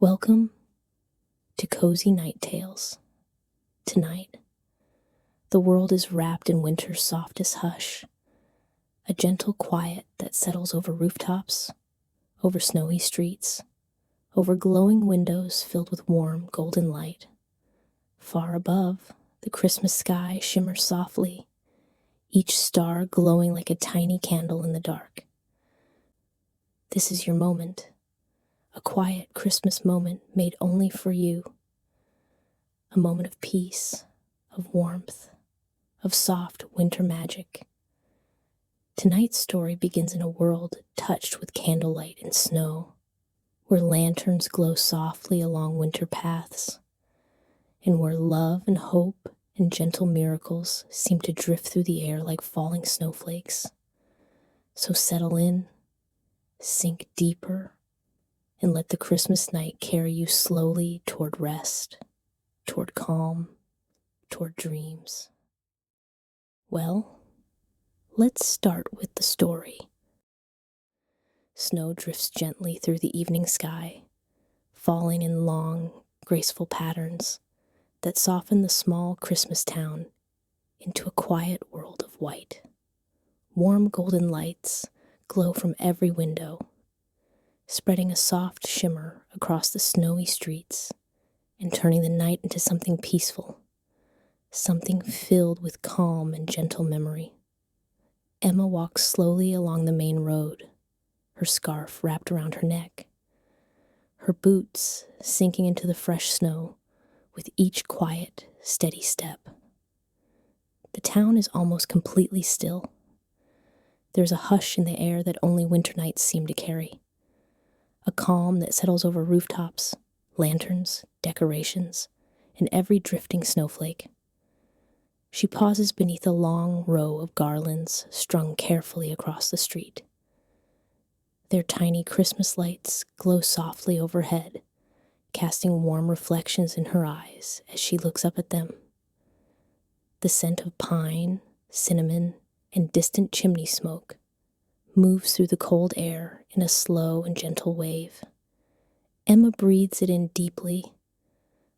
Welcome to Cozy Night Tales. Tonight, the world is wrapped in winter's softest hush, a gentle quiet that settles over rooftops, over snowy streets, over glowing windows filled with warm golden light. Far above, the Christmas sky shimmers softly, each star glowing like a tiny candle in the dark. This is your moment, a quiet Christmas moment made only for you. A moment of peace, of warmth, of soft winter magic. Tonight's story begins in a world touched with candlelight and snow, where lanterns glow softly along winter paths, and where love and hope and gentle miracles seem to drift through the air like falling snowflakes. So settle in, sink deeper, and let the Christmas night carry you slowly toward rest, toward calm, toward dreams. Well, let's start with the story. Snow drifts gently through the evening sky, falling in long, graceful patterns that soften the small Christmas town into a quiet world of white. Warm golden lights glow from every window, spreading a soft shimmer across the snowy streets and turning the night into something peaceful, something filled with calm and gentle memory. Emma walks slowly along the main road, her scarf wrapped around her neck, her boots sinking into the fresh snow with each quiet, steady step. The town is almost completely still. There's a hush in the air that only winter nights seem to carry, a calm that settles over rooftops, lanterns, decorations, and every drifting snowflake. She pauses beneath a long row of garlands strung carefully across the street. Their tiny Christmas lights glow softly overhead, casting warm reflections in her eyes as she looks up at them. The scent of pine, cinnamon, and distant chimney smoke moves through the cold air in a slow and gentle wave. Emma breathes it in deeply,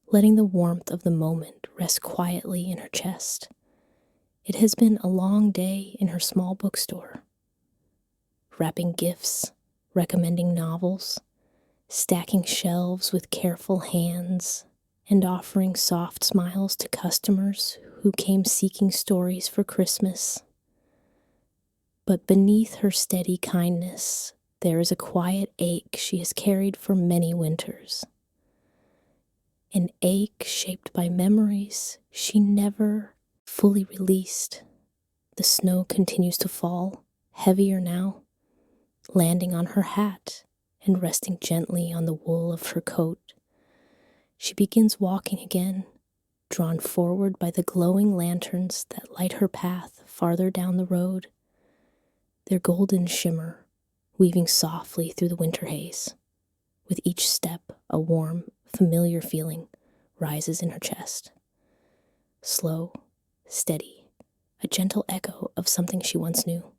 letting the warmth of the moment rest quietly in her chest. It has been a long day in her small bookstore, wrapping gifts, recommending novels, stacking shelves with careful hands, and offering soft smiles to customers who came seeking stories for Christmas. But beneath her steady kindness, there is a quiet ache she has carried for many winters. An ache shaped by memories she never fully released. The snow continues to fall, heavier now, landing on her hat and resting gently on the wool of her coat. She begins walking again, drawn forward by the glowing lanterns that light her path farther down the road, their golden shimmer weaving softly through the winter haze. With each step, a warm, familiar feeling rises in her chest. Slow, steady, a gentle echo of something she once knew.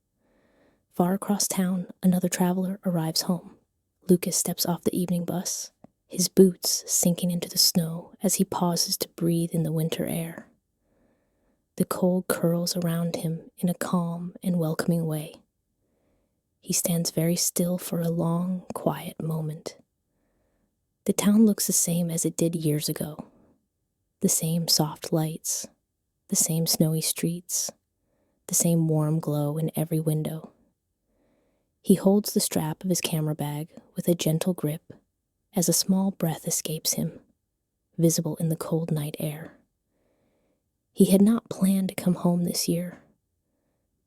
Far across town, another traveler arrives home. Lucas steps off the evening bus, his boots sinking into the snow as he pauses to breathe in the winter air. The cold curls around him in a calm and welcoming way. He stands very still for a long, quiet moment. The town looks the same as it did years ago. The same soft lights, the same snowy streets, the same warm glow in every window. He holds the strap of his camera bag with a gentle grip as a small breath escapes him, visible in the cold night air. He had not planned to come home this year,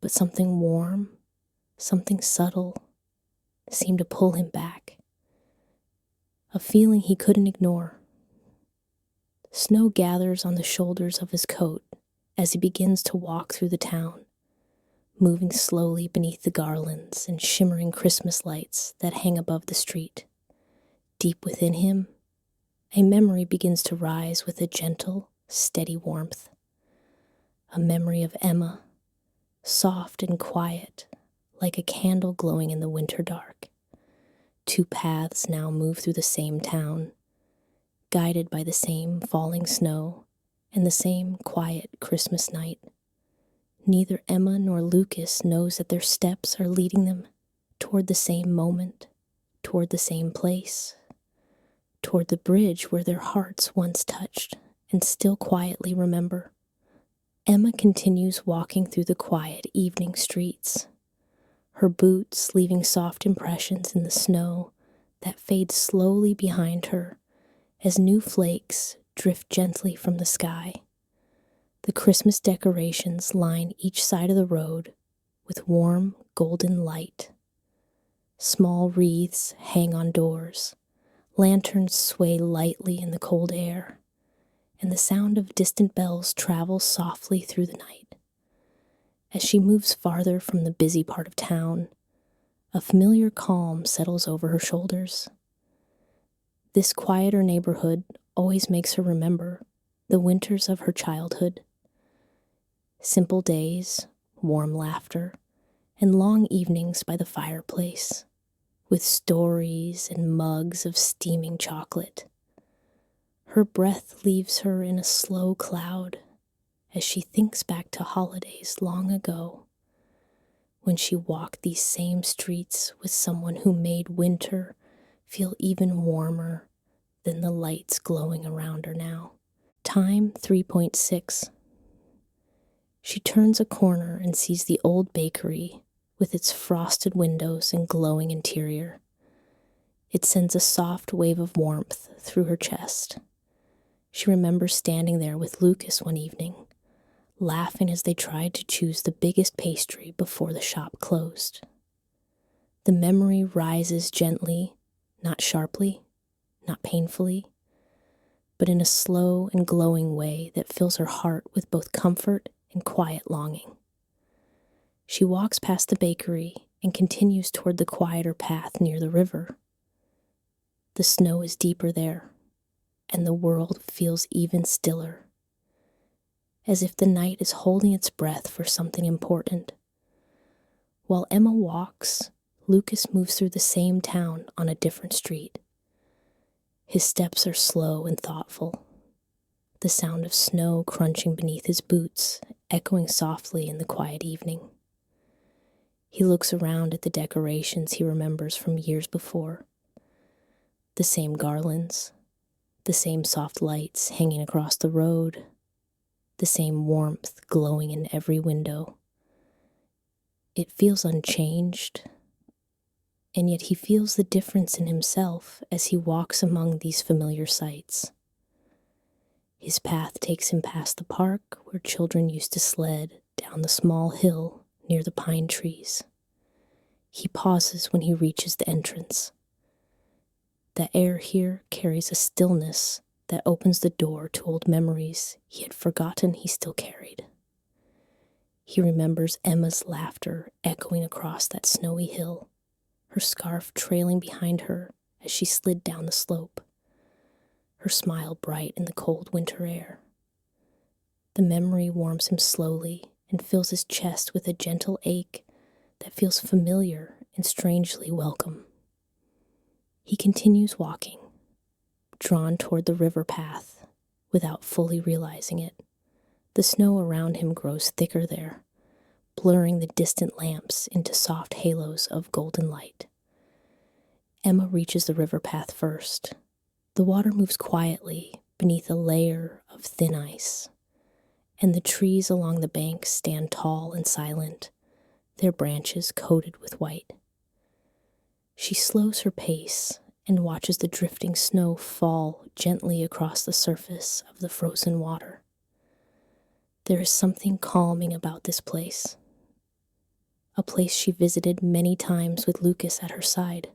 but something warm, something subtle, seemed to pull him back. A feeling he couldn't ignore. Snow gathers on the shoulders of his coat as he begins to walk through the town, moving slowly beneath the garlands and shimmering Christmas lights that hang above the street. Deep within him, a memory begins to rise with a gentle, steady warmth. A memory of Emma, soft and quiet, like a candle glowing in the winter dark. Two paths now move through the same town, guided by the same falling snow and the same quiet Christmas night. Neither Emma nor Lucas knows that their steps are leading them toward the same moment, toward the same place, toward the bridge where their hearts once touched and still quietly remember. Emma continues walking through the quiet evening streets, her boots leaving soft impressions in the snow that fade slowly behind her as new flakes drift gently from the sky. The Christmas decorations line each side of the road with warm golden light. Small wreaths hang on doors, lanterns sway lightly in the cold air, and the sound of distant bells travels softly through the night. As she moves farther from the busy part of town, a familiar calm settles over her shoulders. This quieter neighborhood always makes her remember the winters of her childhood. Simple days, warm laughter, and long evenings by the fireplace, with stories and mugs of steaming chocolate. Her breath leaves her in a slow cloud as she thinks back to holidays long ago, when she walked these same streets with someone who made winter feel even warmer than the lights glowing around her now. Time 3.6. She turns a corner and sees the old bakery with its frosted windows and glowing interior. It sends a soft wave of warmth through her chest. She remembers standing there with Lucas one evening, laughing as they tried to choose the biggest pastry before the shop closed. The memory rises gently, not sharply, not painfully, but in a slow and glowing way that fills her heart with both comfort and quiet longing. She walks past the bakery and continues toward the quieter path near the river. The snow is deeper there, and the world feels even stiller, as if the night is holding its breath for something important. While Emma walks, Lucas moves through the same town on a different street. His steps are slow and thoughtful, the sound of snow crunching beneath his boots echoing softly in the quiet evening. He looks around at the decorations he remembers from years before. The same garlands, the same soft lights hanging across the road, the same warmth glowing in every window. It feels unchanged, and yet he feels the difference in himself as he walks among these familiar sights. His path takes him past the park where children used to sled down the small hill near the pine trees. He pauses when he reaches the entrance. The air here carries a stillness that opens the door to old memories he had forgotten he still carried. He remembers Emma's laughter echoing across that snowy hill, her scarf trailing behind her as she slid down the slope, her smile bright in the cold winter air. The memory warms him slowly and fills his chest with a gentle ache that feels familiar and strangely welcome. He continues walking, drawn toward the river path without fully realizing it. The snow around him grows thicker there, blurring the distant lamps into soft halos of golden light. Emma reaches the river path first. The water moves quietly beneath a layer of thin ice, and the trees along the banks stand tall and silent, their branches coated with white. She slows her pace and watches the drifting snow fall gently across the surface of the frozen water. There is something calming about this place, a place she visited many times with Lucas at her side.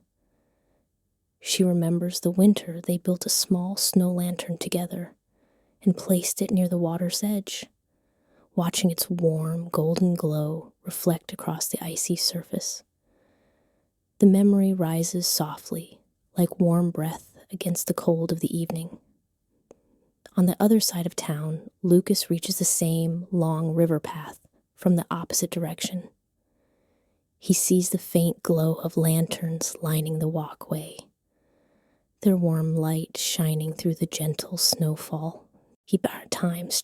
She remembers the winter they built a small snow lantern together and placed it near the water's edge, watching its warm golden glow reflect across the icy surface. The memory rises softly, like warm breath against the cold of the evening. On the other side of town, Lucas reaches the same long river path from the opposite direction. He sees the faint glow of lanterns lining the walkway. their warm light shining through the gentle snowfall. He bar times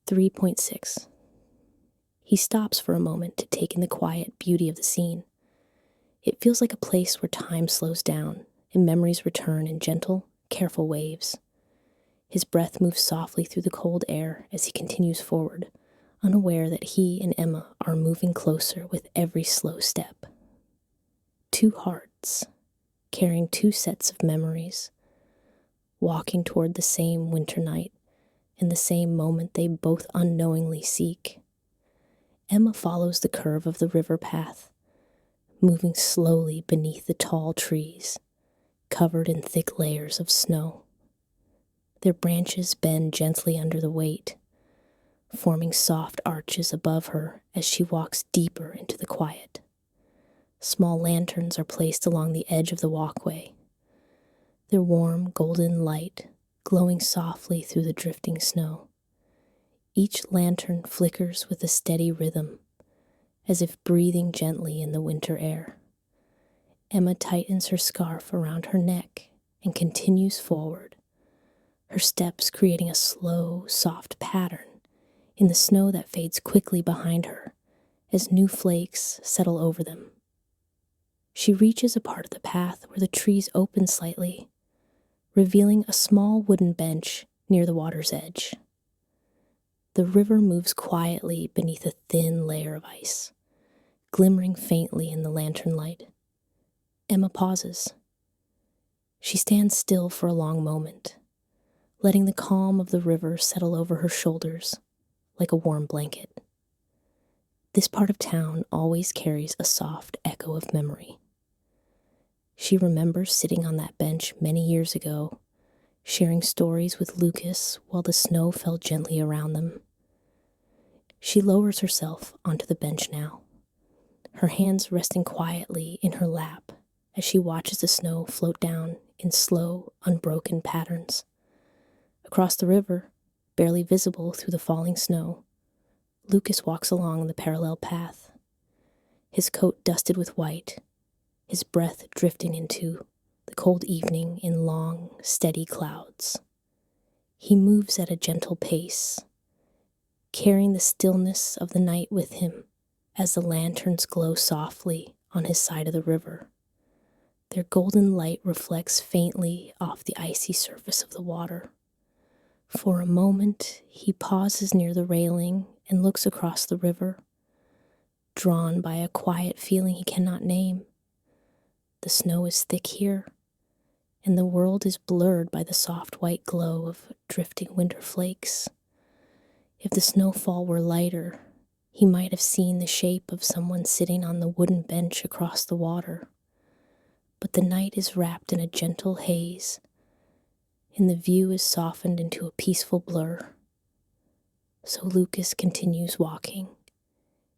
3.6. He stops for a moment to take in the quiet beauty of the scene. It feels like a place where time slows down and memories return in gentle, careful waves. His breath moves softly through the cold air as he continues forward, unaware that he and Emma are moving closer with every slow step. Two hearts, carrying two sets of memories, walking toward the same winter night in the same moment they both unknowingly seek. Emma follows the curve of the river path, moving slowly beneath the tall trees, covered in thick layers of snow. Their branches bend gently under the weight, forming soft arches above her as she walks deeper into the quiet. Small lanterns are placed along the edge of the walkway, their warm golden light glowing softly through the drifting snow. Each lantern flickers with a steady rhythm, as if breathing gently in the winter air. Emma tightens her scarf around her neck and continues forward, her steps creating a slow, soft pattern in the snow that fades quickly behind her as new flakes settle over them. She reaches a part of the path where the trees open slightly, revealing a small wooden bench near the water's edge. The river moves quietly beneath a thin layer of ice, glimmering faintly in the lantern light. Emma pauses. She stands still for a long moment, letting the calm of the river settle over her shoulders like a warm blanket. This part of town always carries a soft echo of memory. She remembers sitting on that bench many years ago, sharing stories with Lucas while the snow fell gently around them. She lowers herself onto the bench now, her hands resting quietly in her lap as she watches the snow float down in slow, unbroken patterns. Across the river, barely visible through the falling snow, Lucas walks along the parallel path, his coat dusted with white, his breath drifting into the cold evening in long, steady clouds. He moves at a gentle pace, carrying the stillness of the night with him as the lanterns glow softly on his side of the river. Their golden light reflects faintly off the icy surface of the water. For a moment, he pauses near the railing and looks across the river, drawn by a quiet feeling he cannot name. The snow is thick here, and the world is blurred by the soft white glow of drifting winter flakes. If the snowfall were lighter, he might have seen the shape of someone sitting on the wooden bench across the water. But the night is wrapped in a gentle haze, and the view is softened into a peaceful blur. So Lucas continues walking,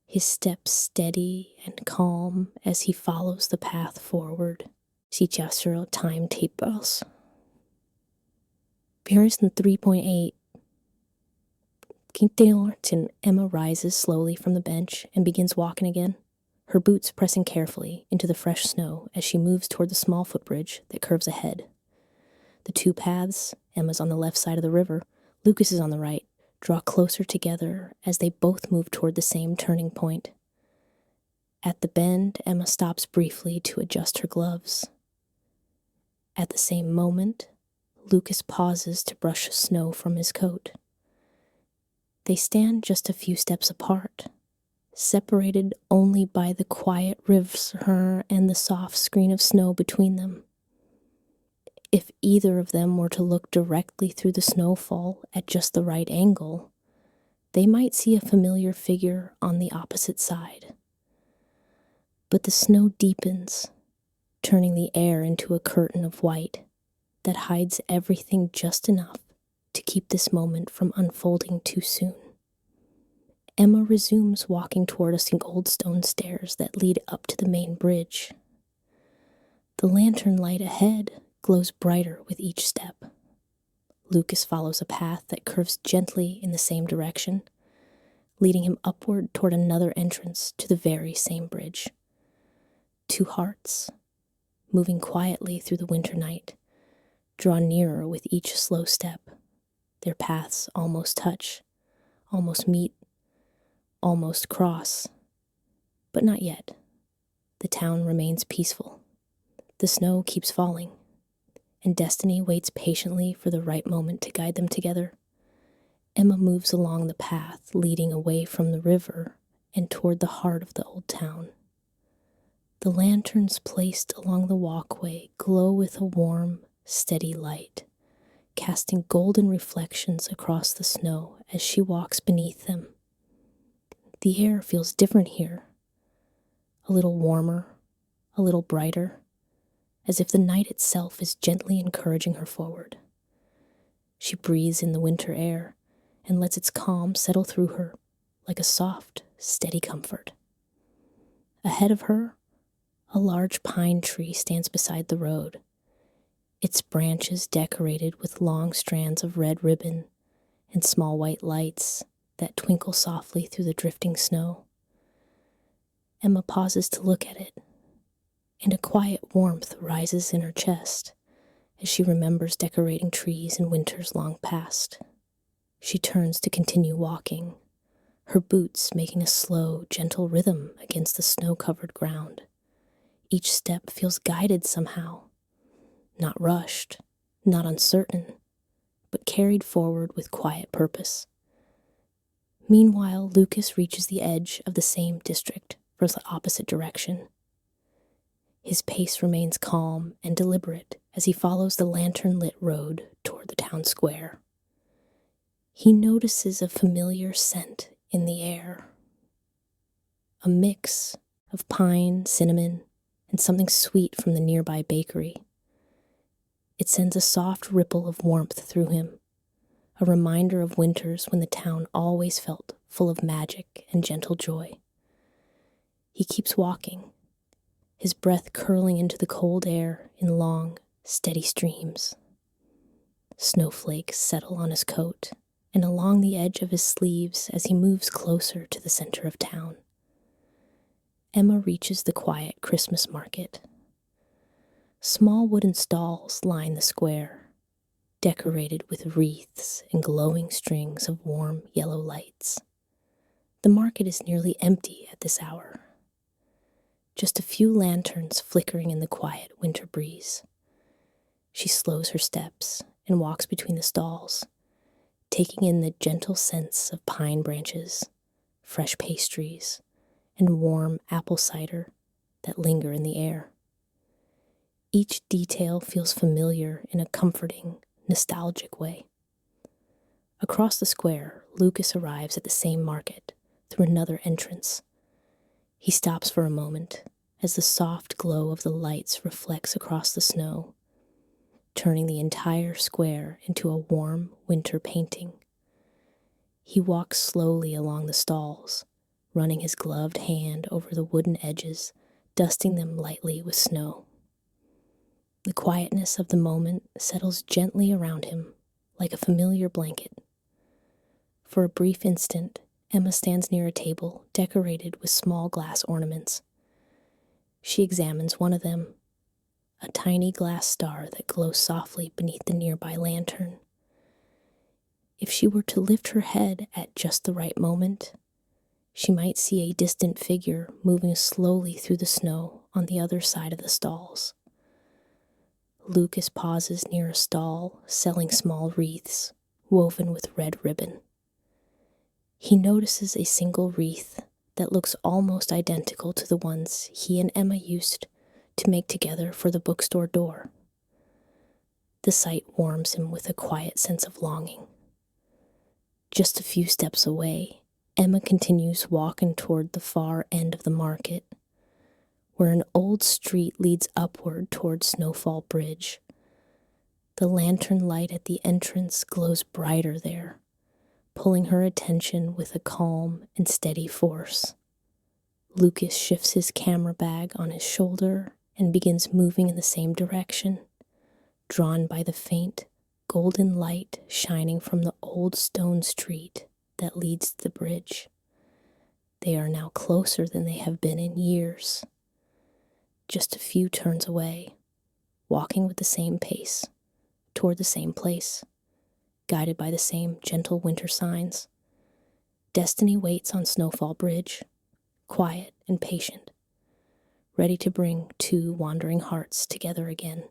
his steps steady and calm as he follows the path forward. Si gesture timetables. Version 3.8. And Emma rises slowly from the bench and begins walking again, her boots pressing carefully into the fresh snow as she moves toward the small footbridge that curves ahead. The two paths, Emma's on the left side of the river, Lucas is on the right, draw closer together as they both move toward the same turning point. At the bend, Emma stops briefly to adjust her gloves. At the same moment, Lucas pauses to brush snow from his coat. They stand just a few steps apart, separated only by the quiet river and the soft screen of snow between them. If either of them were to look directly through the snowfall at just the right angle, they might see a familiar figure on the opposite side. But the snow deepens, turning the air into a curtain of white that hides everything just enough to keep this moment from unfolding too soon. Emma resumes walking toward us in old stone stairs that lead up to the main bridge. The lantern light ahead glows brighter with each step. Lucas follows a path that curves gently in the same direction, leading him upward toward another entrance to the very same bridge. Two hearts, moving quietly through the winter night, draw nearer with each slow step. Their paths almost touch, almost meet, almost cross. But not yet. The town remains peaceful. The snow keeps falling, and destiny waits patiently for the right moment to guide them together. Emma moves along the path leading away from the river and toward the heart of the old town. The lanterns placed along the walkway glow with a warm, steady light, casting golden reflections across the snow as she walks beneath them. The air feels different here, a little warmer, a little brighter, as if the night itself is gently encouraging her forward. She breathes in the winter air and lets its calm settle through her like a soft, steady comfort. Ahead of her, a large pine tree stands beside the road, its branches decorated with long strands of red ribbon and small white lights that twinkle softly through the drifting snow. Emma pauses to look at it, and a quiet warmth rises in her chest as she remembers decorating trees in winters long past. She turns to continue walking, her boots making a slow, gentle rhythm against the snow-covered ground. Each step feels guided somehow, not rushed, not uncertain, but carried forward with quiet purpose. Meanwhile, Lucas reaches the edge of the same district for the opposite direction. His pace remains calm and deliberate as he follows the lantern-lit road toward the town square. He notices a familiar scent in the air, a mix of pine, cinnamon, and something sweet from the nearby bakery. It sends a soft ripple of warmth through him, a reminder of winters when the town always felt full of magic and gentle joy. He keeps walking, his breath curling into the cold air in long, steady streams. Snowflakes settle on his coat and along the edge of his sleeves as he moves closer to the center of town. Emma reaches the quiet Christmas market. Small wooden stalls line the square, decorated with wreaths and glowing strings of warm yellow lights. The market is nearly empty at this hour. Just a few lanterns flickering in the quiet winter breeze. She slows her steps and walks between the stalls, taking in the gentle scents of pine branches, fresh pastries, and warm apple cider that linger in the air. Each detail feels familiar in a comforting, nostalgic way. Across the square, Lucas arrives at the same market through another entrance. He stops for a moment as the soft glow of the lights reflects across the snow, turning the entire square into a warm winter painting. He walks slowly along the stalls, running his gloved hand over the wooden edges, dusting them lightly with snow. The quietness of the moment settles gently around him like a familiar blanket. For a brief instant, Emma stands near a table decorated with small glass ornaments. She examines one of them, a tiny glass star that glows softly beneath the nearby lantern. If she were to lift her head at just the right moment, she might see a distant figure moving slowly through the snow on the other side of the stalls. Lucas pauses near a stall selling small wreaths woven with red ribbon. He notices a single wreath that looks almost identical to the ones he and Emma used to make together for the bookstore door. The sight warms him with a quiet sense of longing. Just a few steps away, Emma continues walking toward the far end of the market, where an old street leads upward toward Snowfall Bridge. The lantern light at the entrance glows brighter there, pulling her attention with a calm and steady force. Lucas shifts his camera bag on his shoulder and begins moving in the same direction, drawn by the faint, golden light shining from the old stone street that leads to the bridge. They are now closer than they have been in years. Just a few turns away, walking with the same pace, toward the same place, guided by the same gentle winter signs. Destiny waits on Snowfall Bridge, quiet and patient, ready to bring two wandering hearts together again.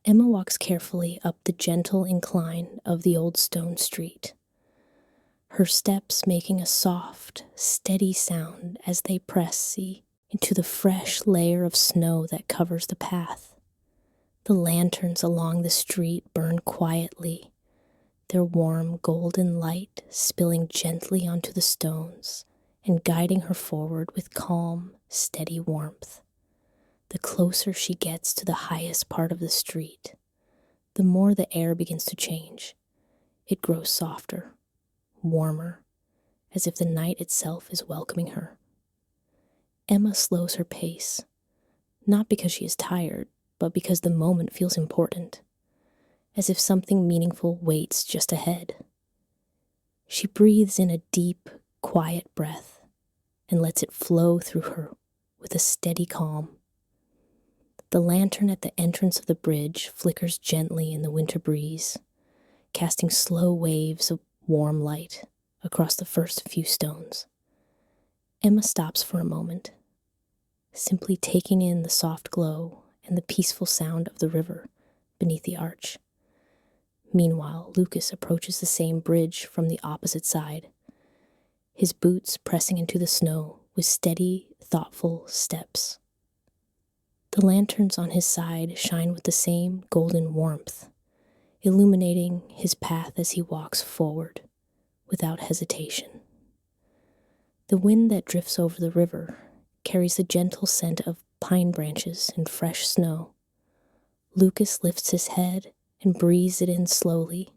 Emma walks carefully up the gentle incline of the old stone street, her steps making a soft, steady sound as they press into the fresh layer of snow that covers the path. The lanterns along the street burn quietly, their warm golden light spilling gently onto the stones and guiding her forward with calm, steady warmth. The closer she gets to the highest part of the street, the more the air begins to change. It grows softer, warmer, as if the night itself is welcoming her. Emma slows her pace, not because she is tired, but because the moment feels important, as if something meaningful waits just ahead. She breathes in a deep, quiet breath and lets it flow through her with a steady calm. The lantern at the entrance of the bridge flickers gently in the winter breeze, casting slow waves of warm light across the first few stones. Emma stops for a moment, simply taking in the soft glow and the peaceful sound of the river beneath the arch. Meanwhile, Lucas approaches the same bridge from the opposite side, his boots pressing into the snow with steady, thoughtful steps. The lanterns on his side shine with the same golden warmth, illuminating his path as he walks forward without hesitation. The wind that drifts over the river carries the gentle scent of pine branches and fresh snow. Lucas lifts his head and breathes it in slowly,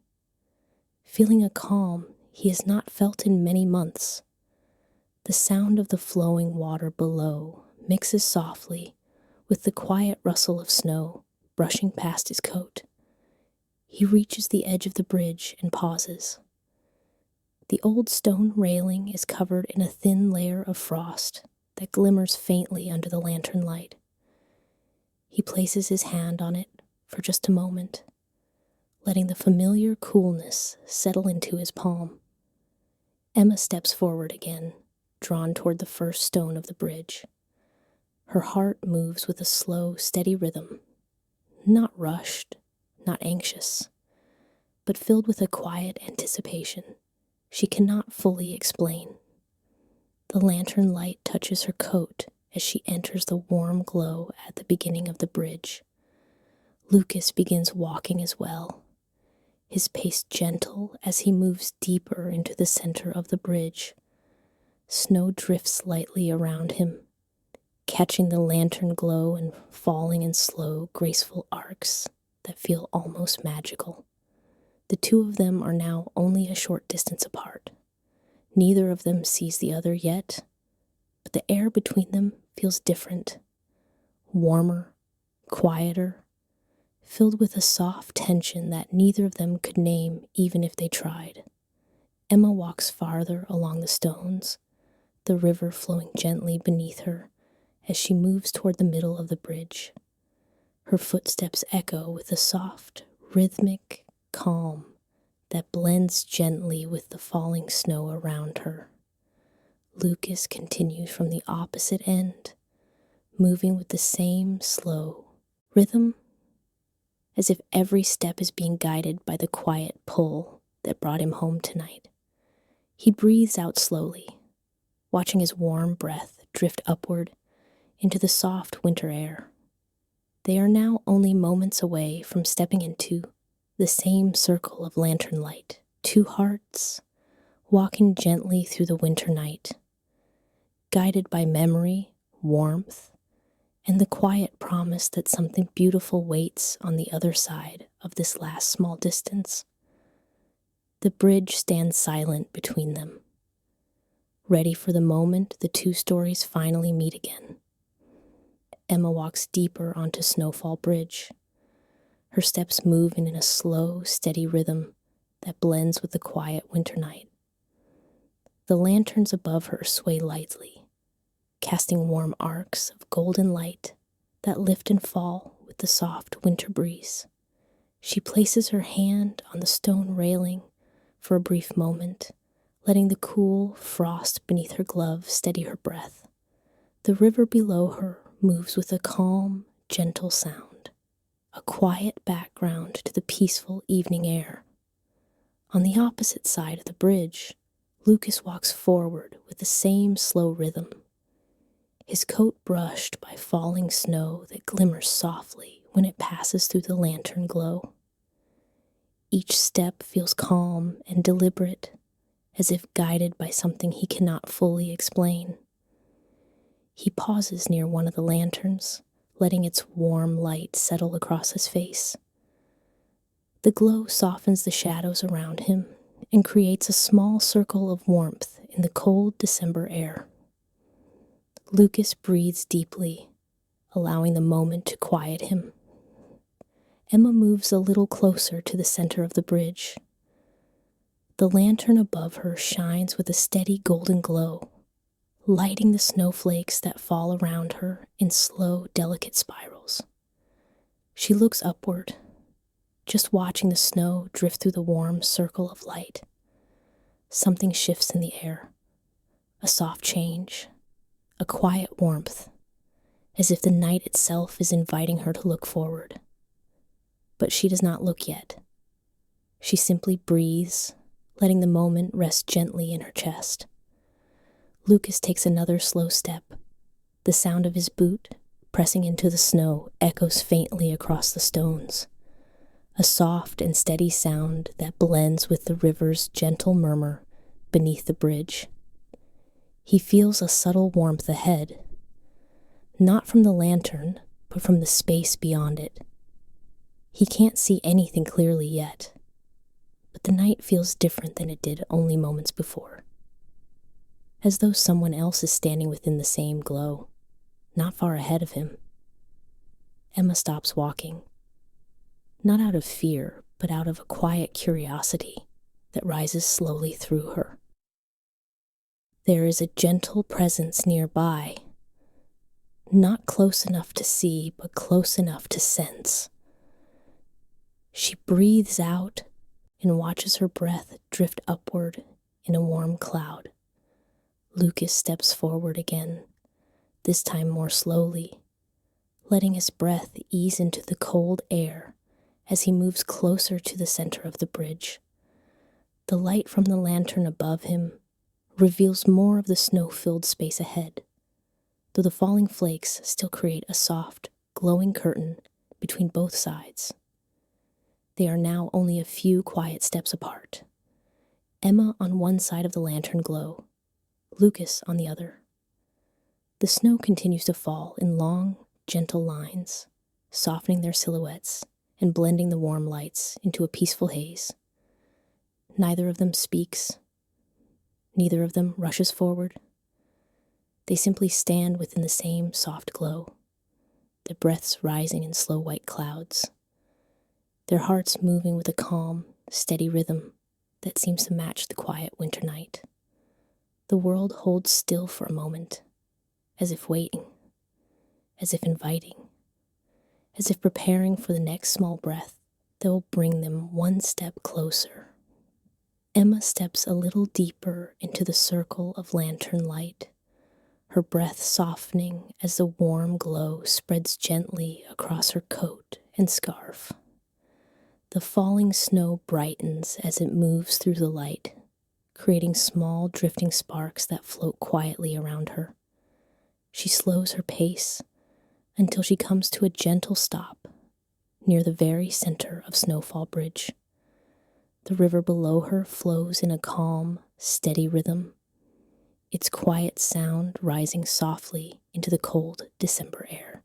feeling a calm he has not felt in many months. The sound of the flowing water below mixes softly with the quiet rustle of snow brushing past his coat. He reaches the edge of the bridge and pauses. The old stone railing is covered in a thin layer of frost that glimmers faintly under the lantern light. He places his hand on it for just a moment, letting the familiar coolness settle into his palm. Emma steps forward again, drawn toward the first stone of the bridge. Her heart moves with a slow, steady rhythm, not rushed, not anxious, but filled with a quiet anticipation she cannot fully explain. The lantern light touches her coat as she enters the warm glow at the beginning of the bridge. Lucas begins walking as well, his pace gentle as he moves deeper into the center of the bridge. Snow drifts lightly around him, catching the lantern glow and falling in slow, graceful arcs that feel almost magical. The two of them are now only a short distance apart. Neither of them sees the other yet, but the air between them feels different, warmer, quieter, filled with a soft tension that neither of them could name even if they tried. Emma walks farther along the stones, the river flowing gently beneath her as she moves toward the middle of the bridge. Her footsteps echo with a soft, rhythmic calm that blends gently with the falling snow around her. Lucas continues from the opposite end, moving with the same slow rhythm, as if every step is being guided by the quiet pull that brought him home tonight. He breathes out slowly, watching his warm breath drift upward into the soft winter air. They are now only moments away from stepping into the same circle of lantern light, two hearts walking gently through the winter night, guided by memory, warmth, and the quiet promise that something beautiful waits on the other side of this last small distance. The bridge stands silent between them, ready for the moment the two stories finally meet again. Emma walks deeper onto Snowfall Bridge, her steps moving in a slow, steady rhythm that blends with the quiet winter night. The lanterns above her sway lightly, casting warm arcs of golden light that lift and fall with the soft winter breeze. She places her hand on the stone railing for a brief moment, letting the cool frost beneath her glove steady her breath. The river below her moves with a calm, gentle sound, a quiet background to the peaceful evening air. On the opposite side of the bridge, Lucas walks forward with the same slow rhythm, his coat brushed by falling snow that glimmers softly when it passes through the lantern glow. Each step feels calm and deliberate, as if guided by something he cannot fully explain. He pauses near one of the lanterns, letting its warm light settle across his face. The glow softens the shadows around him and creates a small circle of warmth in the cold December air. Lucas breathes deeply, allowing the moment to quiet him. Emma moves a little closer to the center of the bridge. The lantern above her shines with a steady golden glow, lighting the snowflakes that fall around her in slow, delicate spirals. She looks upward, just watching the snow drift through the warm circle of light. Something shifts in the air, a soft change, a quiet warmth, as if the night itself is inviting her to look forward. But she does not look yet. She simply breathes, letting the moment rest gently in her chest. Lucas takes another slow step. The sound of his boot, pressing into the snow, echoes faintly across the stones, a soft and steady sound that blends with the river's gentle murmur beneath the bridge. He feels a subtle warmth ahead, not from the lantern, but from the space beyond it. He can't see anything clearly yet, but the night feels different than it did only moments before, as though someone else is standing within the same glow, not far ahead of him. Emma stops walking, not out of fear, but out of a quiet curiosity that rises slowly through her. There is a gentle presence nearby, not close enough to see, but close enough to sense. She breathes out and watches her breath drift upward in a warm cloud. Lucas steps forward again, this time more slowly, letting his breath ease into the cold air as he moves closer to the center of the bridge. The light from the lantern above him reveals more of the snow-filled space ahead, though the falling flakes still create a soft, glowing curtain between both sides. They are now only a few quiet steps apart. Emma on one side of the lantern glow, Lucas on the other. The snow continues to fall in long, gentle lines, softening their silhouettes and blending the warm lights into a peaceful haze. Neither of them speaks. Neither of them rushes forward. They simply stand within the same soft glow, their breaths rising in slow white clouds, their hearts moving with a calm, steady rhythm that seems to match the quiet winter night. The world holds still for a moment, as if waiting, as if inviting, as if preparing for the next small breath that will bring them one step closer. Emma steps a little deeper into the circle of lantern light, her breath softening as the warm glow spreads gently across her coat and scarf. The falling snow brightens as it moves through the light, creating small drifting sparks that float quietly around her. She slows her pace until she comes to a gentle stop near the very center of Snowfall Bridge. The river below her flows in a calm, steady rhythm, its quiet sound rising softly into the cold December air.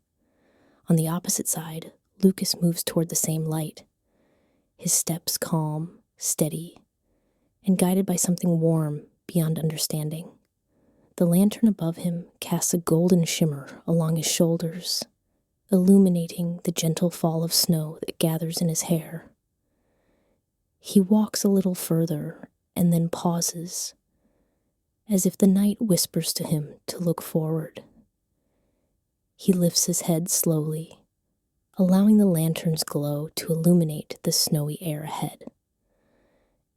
On the opposite side, Lucas moves toward the same light, his steps calm, steady, and guided by something warm beyond understanding. The lantern above him casts a golden shimmer along his shoulders, illuminating the gentle fall of snow that gathers in his hair. He walks a little further and then pauses, as if the night whispers to him to look forward. He lifts his head slowly, allowing the lantern's glow to illuminate the snowy air ahead.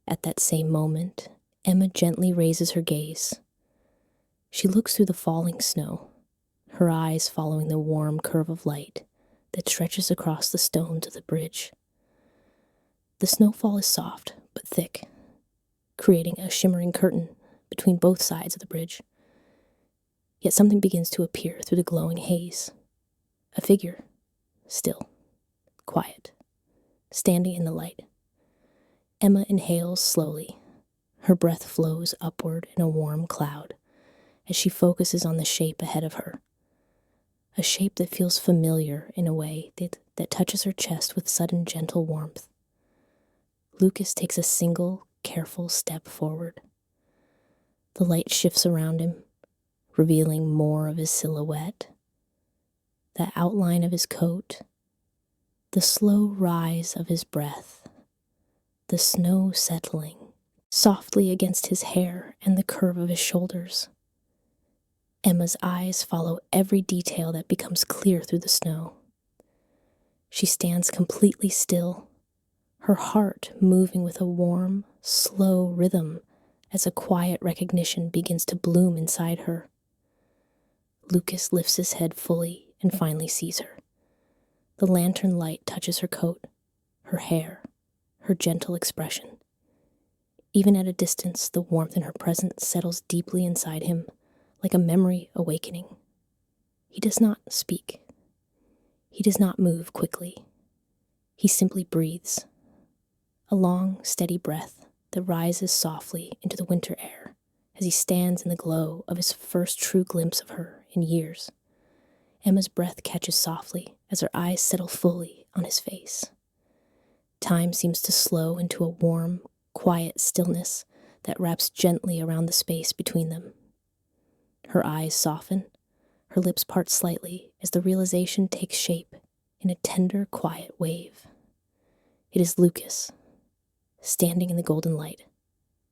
At that same moment, Emma gently raises her gaze. She looks through the falling snow, her eyes following the warm curve of light that stretches across the stones of the bridge. The snowfall is soft but thick, creating a shimmering curtain between both sides of the bridge. Yet something begins to appear through the glowing haze. A figure, still, quiet, standing in the light. Emma inhales slowly. Her breath flows upward in a warm cloud as she focuses on the shape ahead of her. A shape that feels familiar in a way that touches her chest with sudden gentle warmth. Lucas takes a single, careful step forward. The light shifts around him, revealing more of his silhouette, the outline of his coat, the slow rise of his breath, the snow settling softly against his hair and the curve of his shoulders. Emma's eyes follow every detail that becomes clear through the snow. She stands completely still, her heart moving with a warm, slow rhythm as a quiet recognition begins to bloom inside her. Lucas lifts his head fully and finally sees her. The lantern light touches her coat, her hair, her gentle expression. Even at a distance, the warmth in her presence settles deeply inside him, like a memory awakening. He does not speak. He does not move quickly. He simply breathes. A long, steady breath that rises softly into the winter air as he stands in the glow of his first true glimpse of her in years. Emma's breath catches softly as her eyes settle fully on his face. Time seems to slow into a warm, quiet stillness that wraps gently around the space between them. Her eyes soften, her lips part slightly as the realization takes shape in a tender, quiet wave. It is Lucas, standing in the golden light,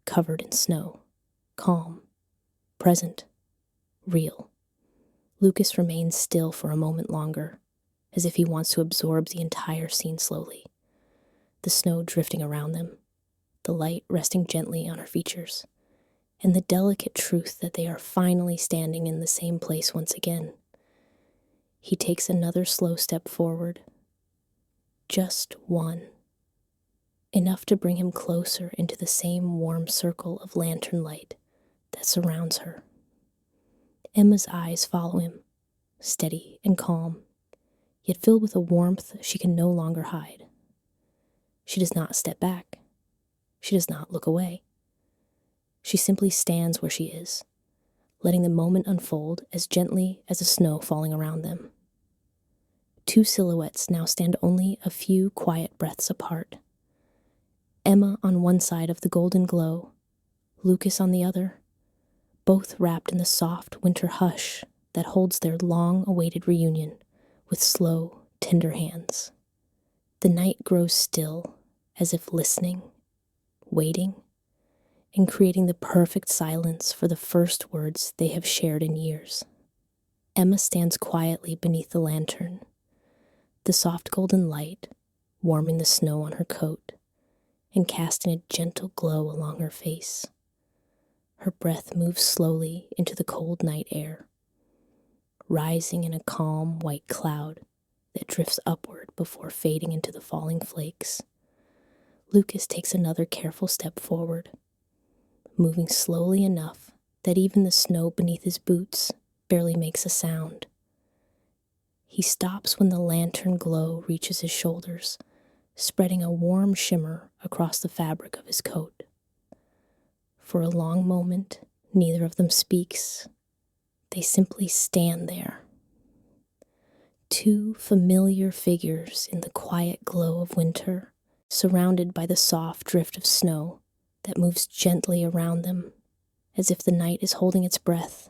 covered in snow, calm, present, real. Lucas remains still for a moment longer, as if he wants to absorb the entire scene slowly. The snow drifting around them, the light resting gently on her features, and the delicate truth that they are finally standing in the same place once again. He takes another slow step forward. Just one. Enough to bring him closer into the same warm circle of lantern light that surrounds her. Emma's eyes follow him, steady and calm, yet filled with a warmth she can no longer hide. She does not step back. She does not look away. She simply stands where she is, letting the moment unfold as gently as the snow falling around them. Two silhouettes now stand only a few quiet breaths apart. Emma on one side of the golden glow, Lucas on the other, both wrapped in the soft winter hush that holds their long-awaited reunion with slow, tender hands. The night grows still, as if listening, waiting, and creating the perfect silence for the first words they have shared in years. Emma stands quietly beneath the lantern, the soft golden light warming the snow on her coat and casting a gentle glow along her face. Her breath moves slowly into the cold night air, rising in a calm white cloud that drifts upward before fading into the falling flakes. Lucas takes another careful step forward, moving slowly enough that even the snow beneath his boots barely makes a sound. He stops when the lantern glow reaches his shoulders, spreading a warm shimmer across the fabric of his coat. For a long moment, neither of them speaks. They simply stand there. Two familiar figures in the quiet glow of winter, surrounded by the soft drift of snow that moves gently around them, as if the night is holding its breath.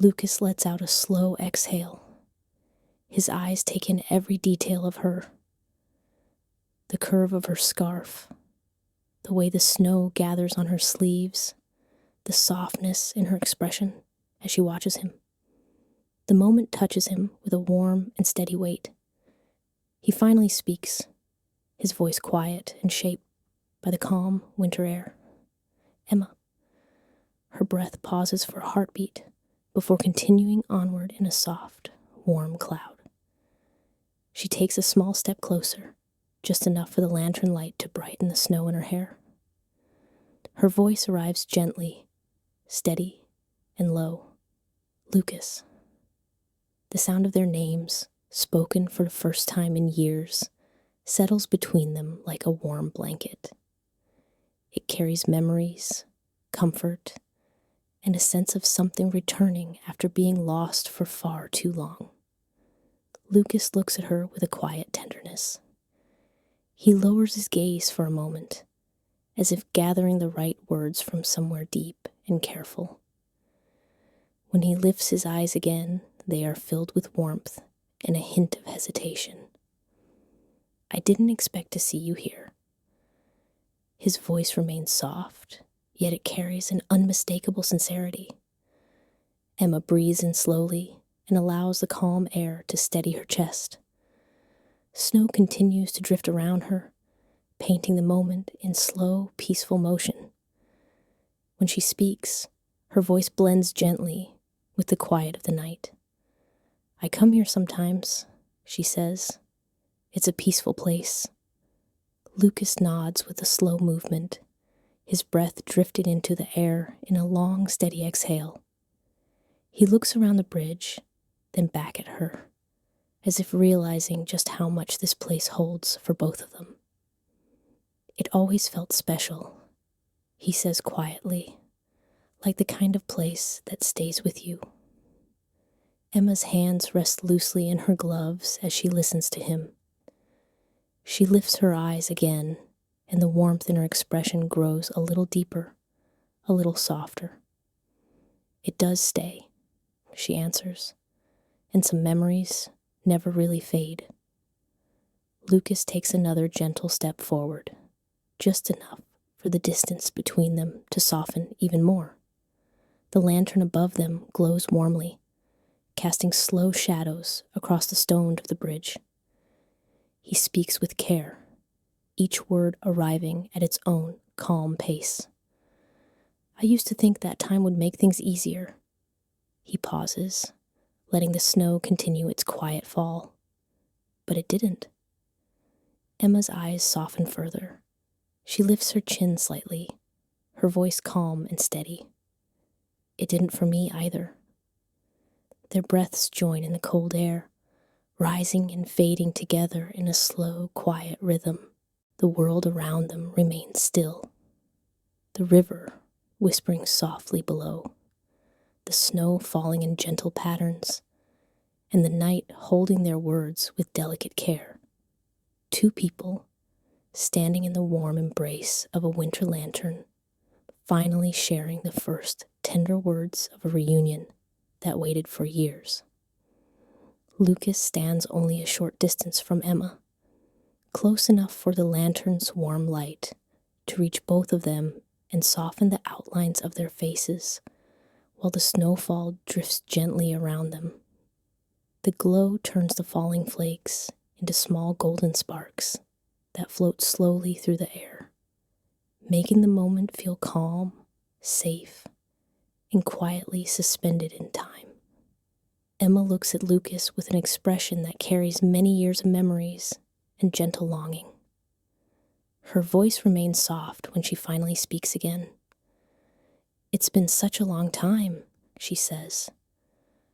Lucas lets out a slow exhale. His eyes take in every detail of her. The curve of her scarf, the way the snow gathers on her sleeves, the softness in her expression as she watches him. The moment touches him with a warm and steady weight. He finally speaks, his voice quiet and shaped by the calm winter air. Emma. Her breath pauses for a heartbeat before continuing onward in a soft, warm cloud. She takes a small step closer, just enough for the lantern light to brighten the snow in her hair. Her voice arrives gently, steady, and low. Lucas. The sound of their names, spoken for the first time in years, settles between them like a warm blanket. It carries memories, comfort, and a sense of something returning after being lost for far too long. Lucas looks at her with a quiet tenderness. He lowers his gaze for a moment, as if gathering the right words from somewhere deep and careful. When he lifts his eyes again, they are filled with warmth and a hint of hesitation. I didn't expect to see you here. His voice remains soft, yet it carries an unmistakable sincerity. Emma breathes in slowly and allows the calm air to steady her chest. Snow continues to drift around her, painting the moment in slow, peaceful motion. When she speaks, her voice blends gently with the quiet of the night. I come here sometimes, she says. It's a peaceful place. Lucas nods with a slow movement, his breath drifted into the air in a long, steady exhale. He looks around the bridge, then back at her, as if realizing just how much this place holds for both of them. It always felt special, he says quietly, like the kind of place that stays with you. Emma's hands rest loosely in her gloves as she listens to him. She lifts her eyes again, and the warmth in her expression grows a little deeper, a little softer. It does stay, she answers, and some memories never really fade. Lucas takes another gentle step forward, just enough for the distance between them to soften even more. The lantern above them glows warmly, casting slow shadows across the stone of the bridge. He speaks with care, each word arriving at its own calm pace. I used to think that time would make things easier. He pauses, letting the snow continue its quiet fall. But it didn't. Emma's eyes soften further. She lifts her chin slightly, her voice calm and steady. It didn't for me either. Their breaths join in the cold air, rising and fading together in a slow, quiet rhythm. The world around them remains still. The river whispering softly below, the snow falling in gentle patterns, and the night holding their words with delicate care. Two people, standing in the warm embrace of a winter lantern, finally sharing the first tender words of a reunion that waited for years. Lucas stands only a short distance from Emma, close enough for the lantern's warm light to reach both of them and soften the outlines of their faces, while the snowfall drifts gently around them. The glow turns the falling flakes into small golden sparks that float slowly through the air, making the moment feel calm, safe, and quietly suspended in time. Emma looks at Lucas with an expression that carries many years of memories and gentle longing. Her voice remains soft when she finally speaks again. It's been such a long time, she says,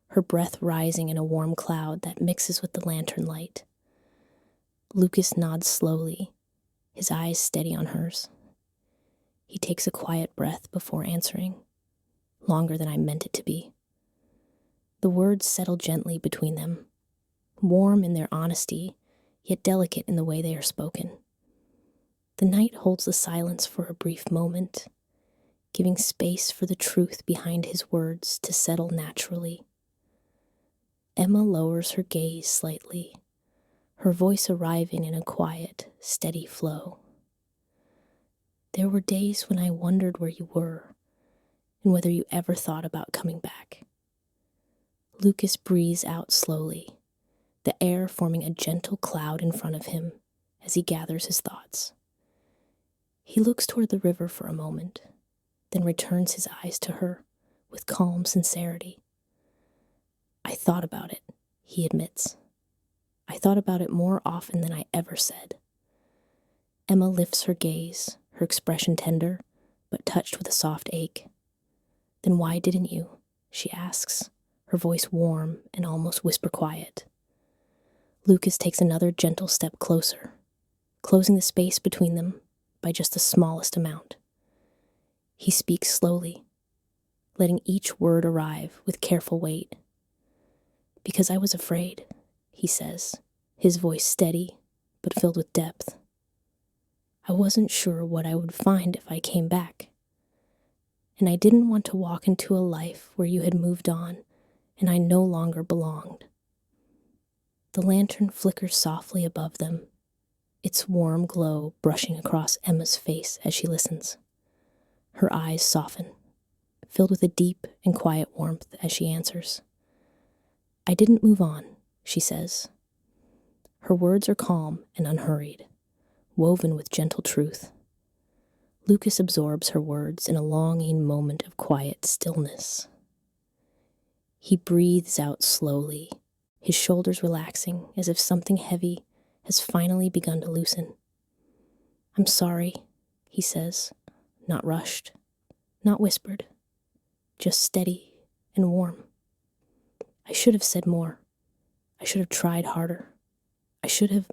her breath rising in a warm cloud that mixes with the lantern light. Lucas nods slowly, his eyes steady on hers. He takes a quiet breath before answering, longer than I meant it to be. The words settle gently between them, warm in their honesty, yet delicate in the way they are spoken. The night holds the silence for a brief moment, giving space for the truth behind his words to settle naturally. Emma lowers her gaze slightly, her voice arriving in a quiet, steady flow. There were days when I wondered where you were, and whether you ever thought about coming back. Lucas breathes out slowly, the air forming a gentle cloud in front of him as he gathers his thoughts. He looks toward the river for a moment, then returns his eyes to her with calm sincerity. I thought about it, he admits. I thought about it more often than I ever said. Emma lifts her gaze, her expression tender, but touched with a soft ache. Then why didn't you? She asks, her voice warm and almost whisper quiet. Lucas takes another gentle step closer, closing the space between them by just the smallest amount. He speaks slowly, letting each word arrive with careful weight. Because I was afraid, he says, his voice steady but filled with depth. I wasn't sure what I would find if I came back. And I didn't want to walk into a life where you had moved on and I no longer belonged. The lantern flickers softly above them, its warm glow brushing across Emma's face as she listens. Her eyes soften, filled with a deep and quiet warmth as she answers. I didn't move on, she says. Her words are calm and unhurried, woven with gentle truth. Lucas absorbs her words in a longing moment of quiet stillness. He breathes out slowly, his shoulders relaxing as if something heavy has finally begun to loosen. I'm sorry, he says, not rushed, not whispered, just steady and warm. I should have said more. I should have tried harder. I should have...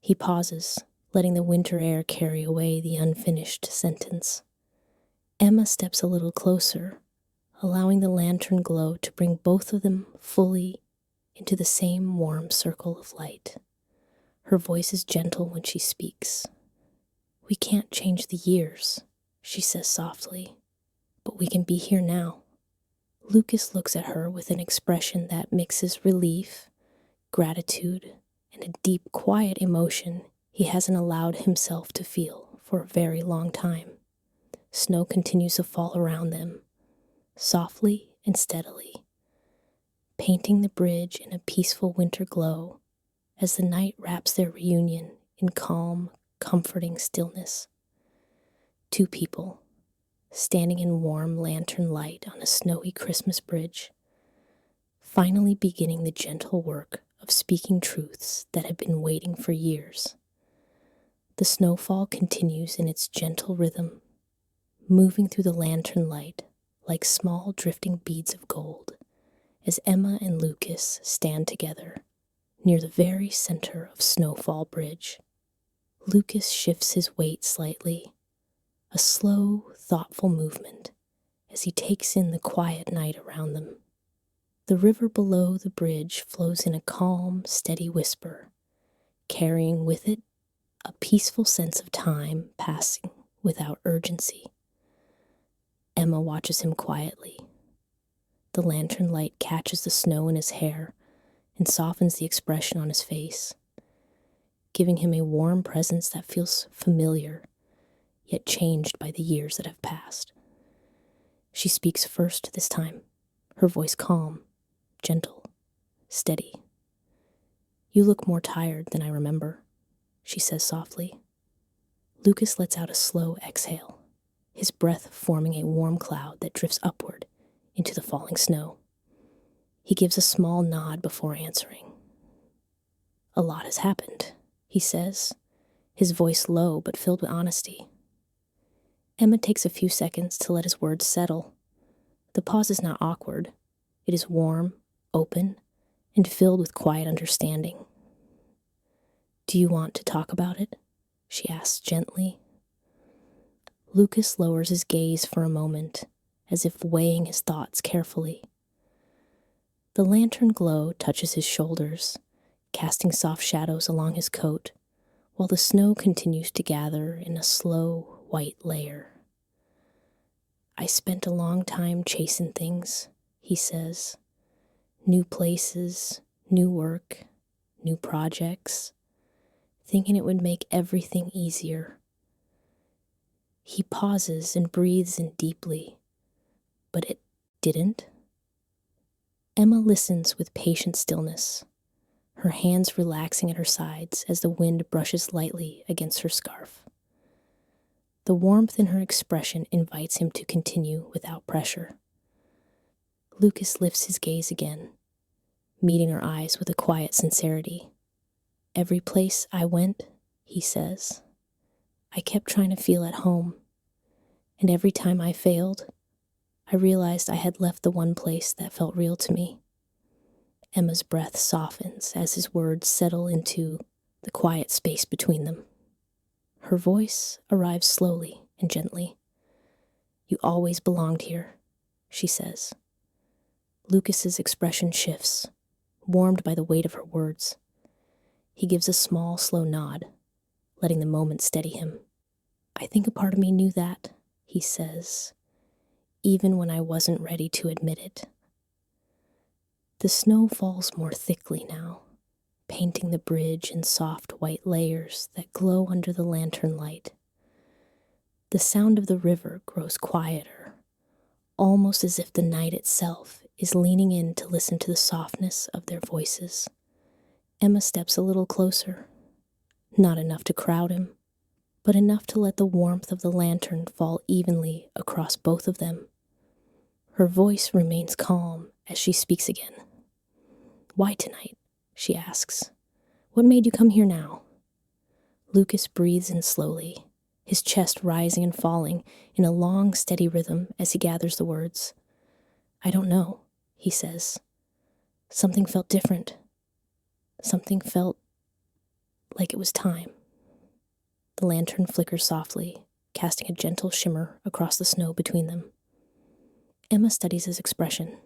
He pauses, letting the winter air carry away the unfinished sentence. Emma steps a little closer, allowing the lantern glow to bring both of them fully into the same warm circle of light. Her voice is gentle when she speaks. We can't change the years, she says softly, but we can be here now. Lucas looks at her with an expression that mixes relief, gratitude, and a deep, quiet emotion he hasn't allowed himself to feel for a very long time. Snow continues to fall around them, softly and steadily, painting the bridge in a peaceful winter glow as the night wraps their reunion in calm, comforting stillness. Two people, standing in warm lantern light on a snowy Christmas bridge, finally beginning the gentle work of speaking truths that have been waiting for years. The snowfall continues in its gentle rhythm, moving through the lantern light like small drifting beads of gold, as Emma and Lucas stand together near the very center of Snowfall Bridge. Lucas shifts his weight slightly, a slow, thoughtful movement as he takes in the quiet night around them. The river below the bridge flows in a calm, steady whisper, carrying with it a peaceful sense of time passing without urgency. Emma watches him quietly. The lantern light catches the snow in his hair and softens the expression on his face, giving him a warm presence that feels familiar, yet changed by the years that have passed. She speaks first this time, her voice calm, gentle, steady. You look more tired than I remember, she says softly. Lucas lets out a slow exhale, his breath forming a warm cloud that drifts upward into the falling snow. He gives a small nod before answering. A lot has happened, he says, his voice low but filled with honesty. Emma takes a few seconds to let his words settle. The pause is not awkward. It is warm, open, and filled with quiet understanding. Do you want to talk about it? She asks gently. Lucas lowers his gaze for a moment, as if weighing his thoughts carefully. The lantern glow touches his shoulders, casting soft shadows along his coat, while the snow continues to gather in a slow, white layer. I spent a long time chasing things, he says. New places, new work, new projects, thinking it would make everything easier. He pauses and breathes in deeply, but it didn't. Emma listens with patient stillness, her hands relaxing at her sides as the wind brushes lightly against her scarf. The warmth in her expression invites him to continue without pressure. Lucas lifts his gaze again, meeting her eyes with a quiet sincerity. "Every place I went," he says, "I kept trying to feel at home, and every time I failed, I realized I had left the one place that felt real to me." Emma's breath softens as his words settle into the quiet space between them. Her voice arrives slowly and gently. "You always belonged here," she says. Lucas's expression shifts, warmed by the weight of her words. He gives a small, slow nod, letting the moment steady him. "I think a part of me knew that," he says, "even when I wasn't ready to admit it." The snow falls more thickly now, painting the bridge in soft white layers that glow under the lantern light. The sound of the river grows quieter, almost as if the night itself is leaning in to listen to the softness of their voices. Emma steps a little closer, not enough to crowd him, but enough to let the warmth of the lantern fall evenly across both of them. Her voice remains calm as she speaks again. "Why tonight?" she asks. "What made you come here now?" Lucas breathes in slowly, his chest rising and falling in a long, steady rhythm as he gathers the words. "I don't know," he says. "Something felt different. Something felt like it was time." The lantern flickers softly, casting a gentle shimmer across the snow between them. Emma studies his expression.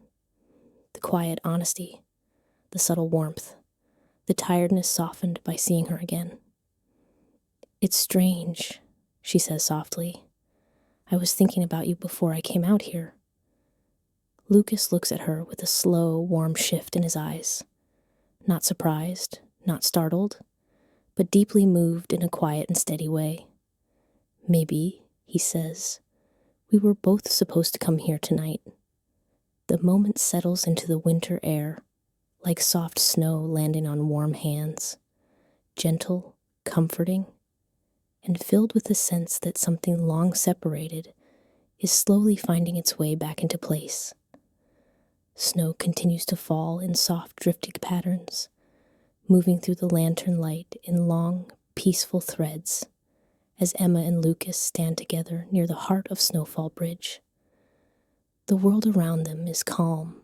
The quiet honesty, the subtle warmth, the tiredness softened by seeing her again. "It's strange," she says softly. "I was thinking about you before I came out here." Lucas looks at her with a slow, warm shift in his eyes. Not surprised, not startled, but deeply moved in a quiet and steady way. "Maybe," he says, "we were both supposed to come here tonight." The moment settles into the winter air, like soft snow landing on warm hands, gentle, comforting, and filled with the sense that something long separated is slowly finding its way back into place. Snow continues to fall in soft drifting patterns, moving through the lantern light in long, peaceful threads as Emma and Lucas stand together near the heart of Snowfall Bridge. The world around them is calm,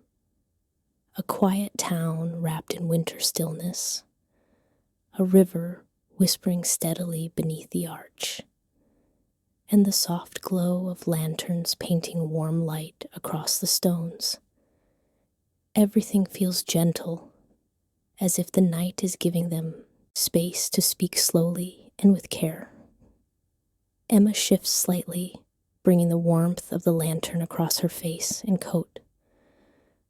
a quiet town wrapped in winter stillness, a river whispering steadily beneath the arch, and the soft glow of lanterns painting warm light across the stones. Everything feels gentle, as if the night is giving them space to speak slowly and with care. Emma shifts slightly, bringing the warmth of the lantern across her face and coat.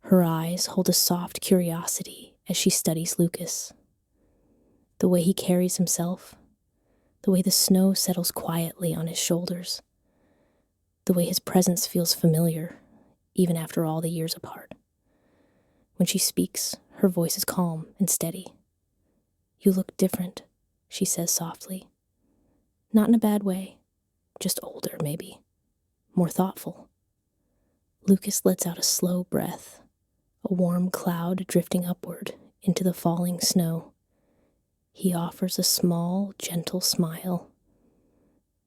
Her eyes hold a soft curiosity as she studies Lucas. The way he carries himself, the way the snow settles quietly on his shoulders, the way his presence feels familiar, even after all the years apart. When she speaks, her voice is calm and steady. "You look different," she says softly. "Not in a bad way, just older, maybe. More thoughtful." Lucas lets out a slow breath, a warm cloud drifting upward into the falling snow. He offers a small, gentle smile,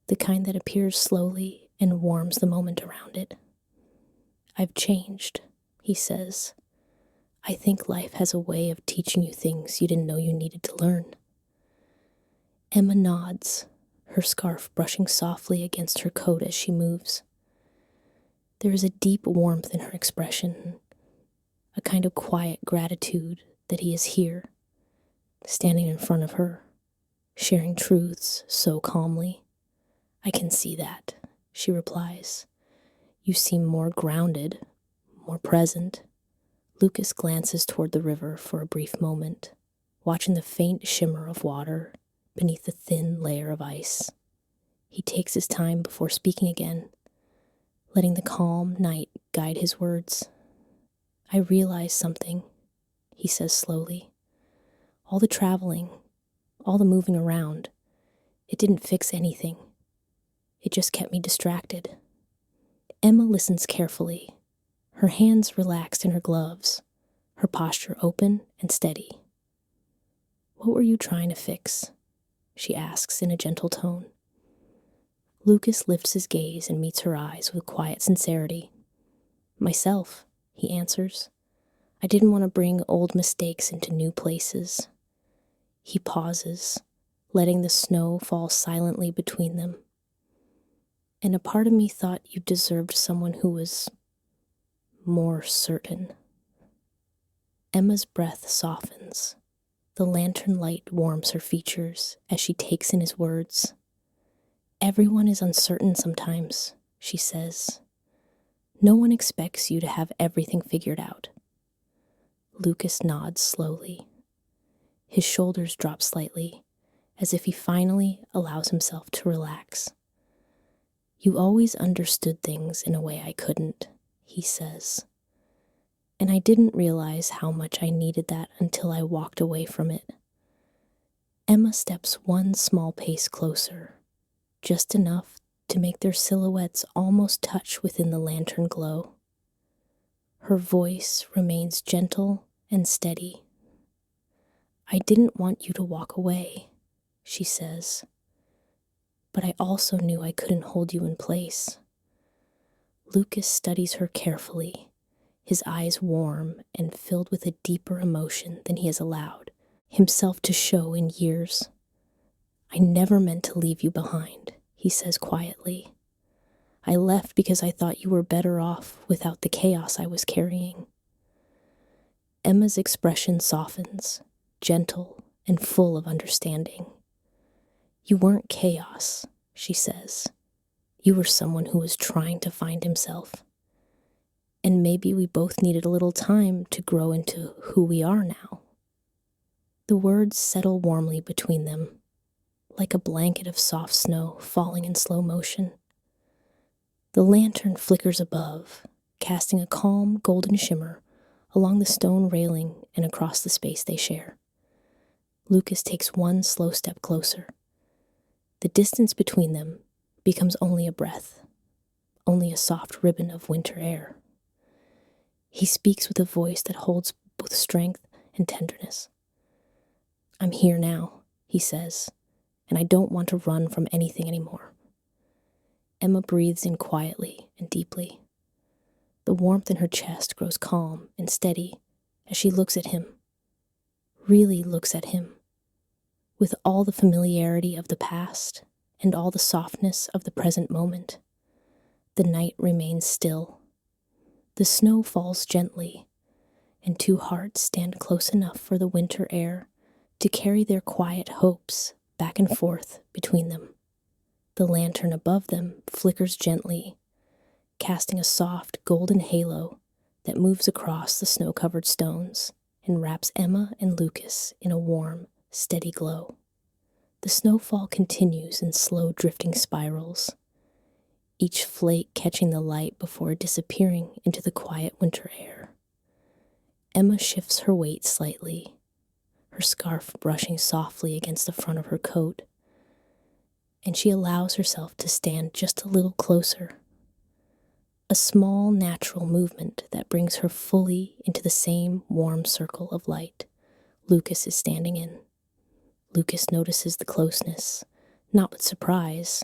the kind that appears slowly and warms the moment around it. "I've changed," he says. "I think life has a way of teaching you things you didn't know you needed to learn." Emma nods, her scarf brushing softly against her coat as she moves. There is a deep warmth in her expression, a kind of quiet gratitude that he is here, standing in front of her, sharing truths so calmly. "I can see that," she replies. "You seem more grounded, more present." Lucas glances toward the river for a brief moment, watching the faint shimmer of water beneath the thin layer of ice. He takes his time before speaking again, letting the calm night guide his words. "I realize something," he says slowly. All the traveling, all the moving around, it didn't fix anything. It just kept me distracted. Emma listens carefully, her hands relaxed in her gloves, her posture open and steady. "What were you trying to fix?" she asks in a gentle tone. Lucas lifts his gaze and meets her eyes with quiet sincerity. "Myself," he answers. "I didn't want to bring old mistakes into new places." He pauses, letting the snow fall silently between them. "And a part of me thought you deserved someone who was more certain." Emma's breath softens. The lantern light warms her features as she takes in his words. "Everyone is uncertain sometimes," she says. "No one expects you to have everything figured out." Lucas nods slowly. His shoulders drop slightly, as if he finally allows himself to relax. "You always understood things in a way I couldn't," he says. "And I didn't realize how much I needed that until I walked away from it." Emma steps one small pace closer, just enough to make their silhouettes almost touch within the lantern glow. Her voice remains gentle and steady. "I didn't want you to walk away," she says, "but I also knew I couldn't hold you in place." Lucas studies her carefully, his eyes warm and filled with a deeper emotion than he has allowed himself to show in years. "I never meant to leave you behind," he says quietly. "I left because I thought you were better off without the chaos I was carrying." Emma's expression softens, gentle and full of understanding. "You weren't chaos," she says. "You were someone who was trying to find himself. And maybe we both needed a little time to grow into who we are now." The words settle warmly between them, like a blanket of soft snow falling in slow motion. The lantern flickers above, casting a calm golden shimmer along the stone railing and across the space they share. Lucas takes one slow step closer. The distance between them becomes only a breath, only a soft ribbon of winter air. He speaks with a voice that holds both strength and tenderness. "I'm here now," he says, "and I don't want to run from anything anymore." Emma breathes in quietly and deeply. The warmth in her chest grows calm and steady as she looks at him, really looks at him, with all the familiarity of the past and all the softness of the present moment. The night remains still. The snow falls gently, and two hearts stand close enough for the winter air to carry their quiet hopes back and forth between them. The lantern above them flickers gently, casting a soft golden halo that moves across the snow-covered stones and wraps Emma and Lucas in a warm, steady glow. The snowfall continues in slow drifting spirals, each flake catching the light before disappearing into the quiet winter air. Emma shifts her weight slightly, her scarf brushing softly against the front of her coat, and she allows herself to stand just a little closer. A small, natural movement that brings her fully into the same warm circle of light Lucas is standing in. Lucas notices the closeness, not with surprise,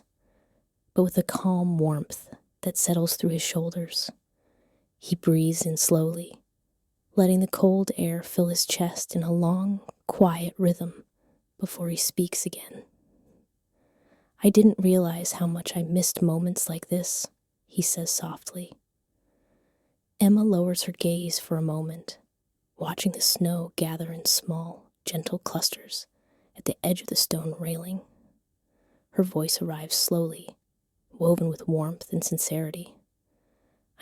but with a calm warmth that settles through his shoulders. He breathes in slowly, letting the cold air fill his chest in a long, quiet rhythm before he speaks again. "I didn't realize how much I missed moments like this," he says softly. Emma lowers her gaze for a moment, watching the snow gather in small, gentle clusters at the edge of the stone railing. Her voice arrives slowly, woven with warmth and sincerity.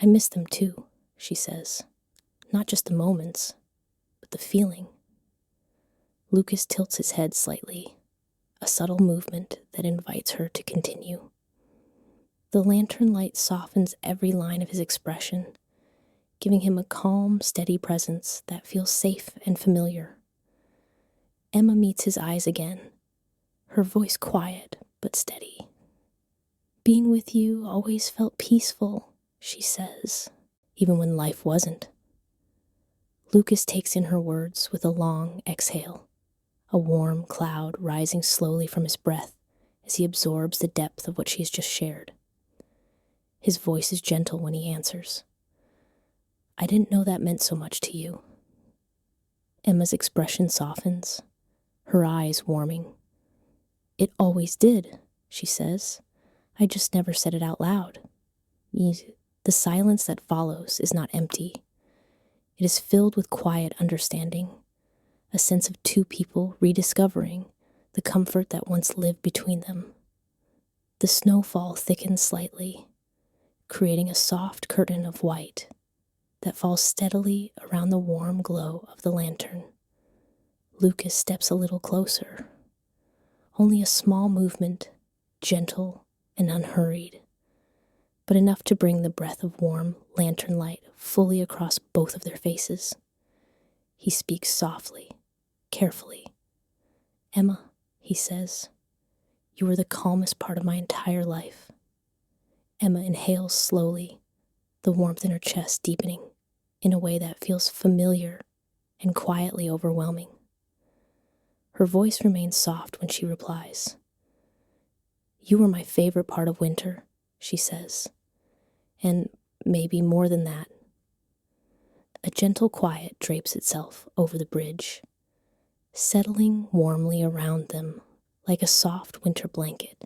"I miss them too," she says. "Not just the moments, but the feeling." Lucas tilts his head slightly, a subtle movement that invites her to continue. The lantern light softens every line of his expression, giving him a calm, steady presence that feels safe and familiar. Emma meets his eyes again, her voice quiet but steady. Being with you always felt peaceful, she says, even when life wasn't. Lucas takes in her words with a long exhale, a warm cloud rising slowly from his breath as he absorbs the depth of what she has just shared. His voice is gentle when he answers. I didn't know that meant so much to you. Emma's expression softens, her eyes warming. It always did, she says. I just never said it out loud. The silence that follows is not empty. It is filled with quiet understanding, a sense of two people rediscovering the comfort that once lived between them. The snowfall thickens slightly, creating a soft curtain of white that falls steadily around the warm glow of the lantern. Lucas steps a little closer. Only a small movement, gentle and unhurried, but enough to bring the breath of warm lantern light fully across both of their faces. He speaks softly, carefully. Emma, he says, you are the calmest part of my entire life. Emma inhales slowly, the warmth in her chest deepening in a way that feels familiar and quietly overwhelming. Her voice remains soft when she replies. You are my favorite part of winter, she says, and maybe more than that. A gentle quiet drapes itself over the bridge, settling warmly around them like a soft winter blanket.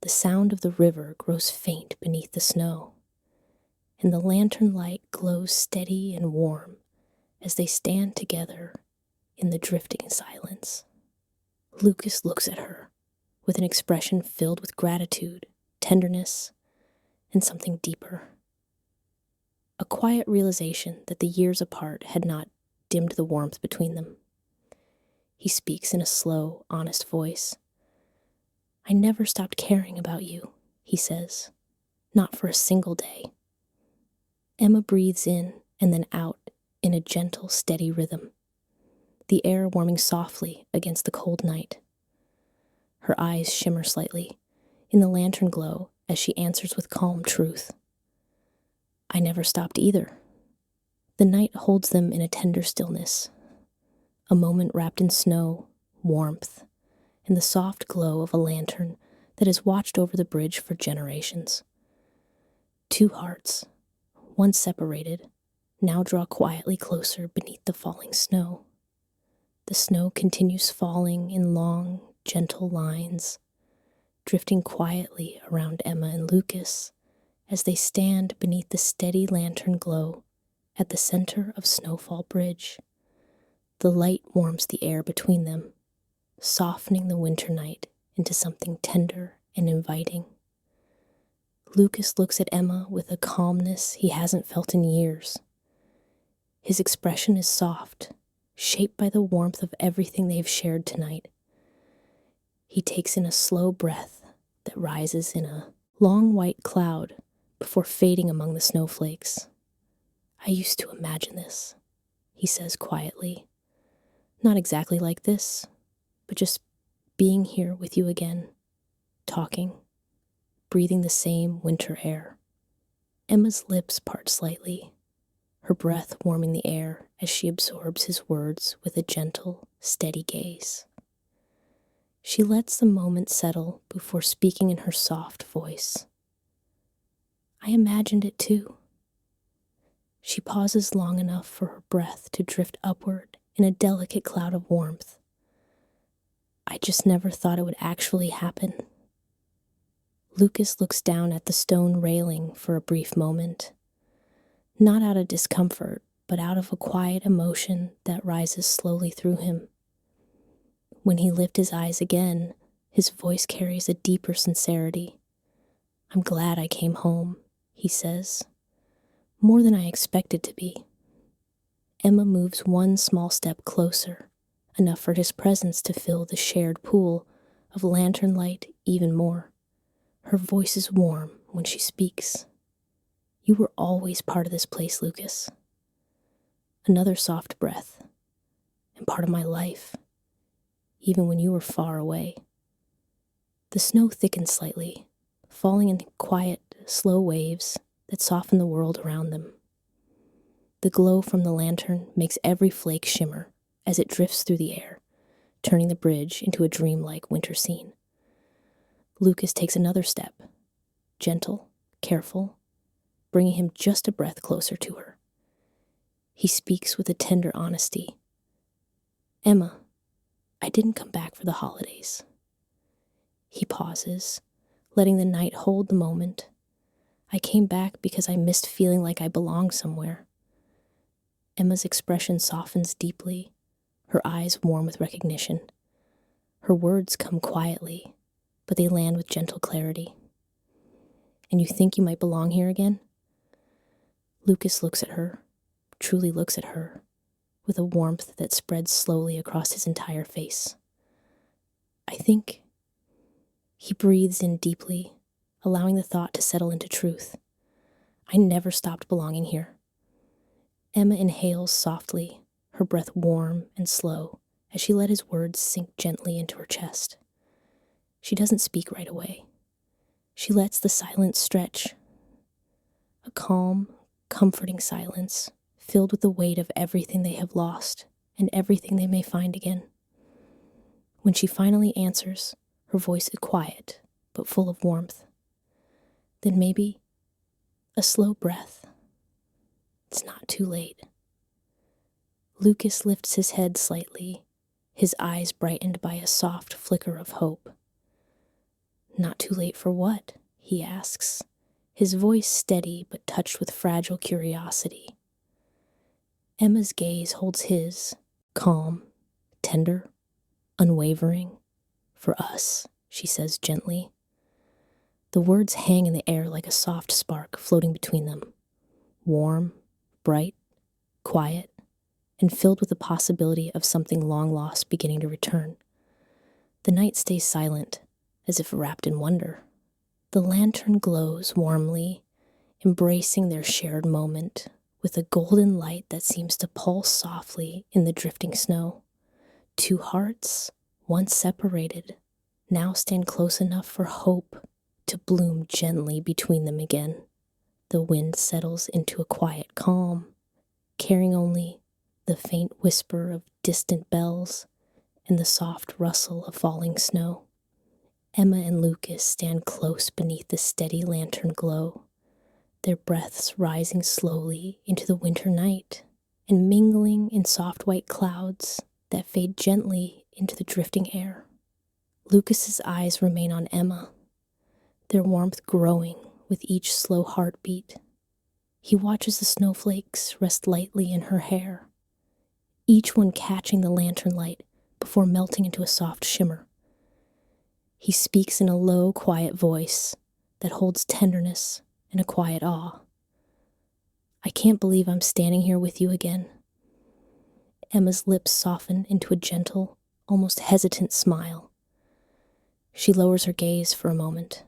The sound of the river grows faint beneath the snow, and the lantern light glows steady and warm as they stand together in the drifting silence. Lucas looks at her with an expression filled with gratitude, tenderness, and something deeper. A quiet realization that the years apart had not dimmed the warmth between them. He speaks in a slow, honest voice. I never stopped caring about you, he says, not for a single day. Emma breathes in and then out in a gentle, steady rhythm, the air warming softly against the cold night. Her eyes shimmer slightly in the lantern glow as she answers with calm truth. I never stopped either. The night holds them in a tender stillness, a moment wrapped in snow, warmth, and the soft glow of a lantern that has watched over the bridge for generations. Two hearts, once separated, now draw quietly closer beneath the falling snow. The snow continues falling in long, gentle lines, drifting quietly around Emma and Lucas as they stand beneath the steady lantern glow at the center of Snowfall Bridge. The light warms the air between them, softening the winter night into something tender and inviting. Lucas looks at Emma with a calmness he hasn't felt in years. His expression is soft, shaped by the warmth of everything they've shared tonight. He takes in a slow breath that rises in a long white cloud before fading among the snowflakes. I used to imagine this, he says quietly. Not exactly like this, but just being here with you again, talking, breathing the same winter air. Emma's lips part slightly, her breath warming the air as she absorbs his words with a gentle, steady gaze. She lets the moment settle before speaking in her soft voice. I imagined it too. She pauses long enough for her breath to drift upward in a delicate cloud of warmth. I just never thought it would actually happen. Lucas looks down at the stone railing for a brief moment, not out of discomfort, but out of a quiet emotion that rises slowly through him. When he lifts his eyes again, his voice carries a deeper sincerity. I'm glad I came home, he says, more than I expected to be. Emma moves one small step closer, enough for his presence to fill the shared pool of lantern light even more. Her voice is warm when she speaks. You were always part of this place, Lucas. Another soft breath, and part of my life, even when you were far away. The snow thickened slightly, falling in quiet, slow waves that soften the world around them. The glow from the lantern makes every flake shimmer as it drifts through the air, turning the bridge into a dreamlike winter scene. Lucas takes another step, gentle, careful, bringing him just a breath closer to her. He speaks with a tender honesty. "Emma, I didn't come back for the holidays." He pauses, letting the night hold the moment. "I came back because I missed feeling like I belonged somewhere." Emma's expression softens deeply, her eyes warm with recognition. Her words come quietly, but they land with gentle clarity. "And you think you might belong here again?" Lucas looks at her, truly looks at her, with a warmth that spreads slowly across his entire face. "I think..." He breathes in deeply, allowing the thought to settle into truth. "I never stopped belonging here." Emma inhales softly, her breath warm and slow, as she let his words sink gently into her chest. She doesn't speak right away. She lets the silence stretch. A calm, comforting silence, filled with the weight of everything they have lost and everything they may find again. When she finally answers, her voice is quiet, but full of warmth. Then maybe a slow breath. It's not too late. Lucas lifts his head slightly, his eyes brightened by a soft flicker of hope. "Not too late for what?" he asks, his voice steady but touched with fragile curiosity. Emma's gaze holds his, calm, tender, unwavering. "For us," she says gently. The words hang in the air like a soft spark floating between them, warm, bright, quiet, and filled with the possibility of something long lost beginning to return. The night stays silent, as if wrapped in wonder. The lantern glows warmly, embracing their shared moment with a golden light that seems to pulse softly in the drifting snow. Two hearts, once separated, now stand close enough for hope to bloom gently between them again. The wind settles into a quiet calm, carrying only the faint whisper of distant bells and the soft rustle of falling snow. Emma and Lucas stand close beneath the steady lantern glow, their breaths rising slowly into the winter night and mingling in soft white clouds that fade gently into the drifting air. Lucas's eyes remain on Emma, their warmth growing with each slow heartbeat. He watches the snowflakes rest lightly in her hair, each one catching the lantern light before melting into a soft shimmer. He speaks in a low, quiet voice that holds tenderness and a quiet awe. "I can't believe I'm standing here with you again." Emma's lips soften into a gentle, almost hesitant smile. She lowers her gaze for a moment,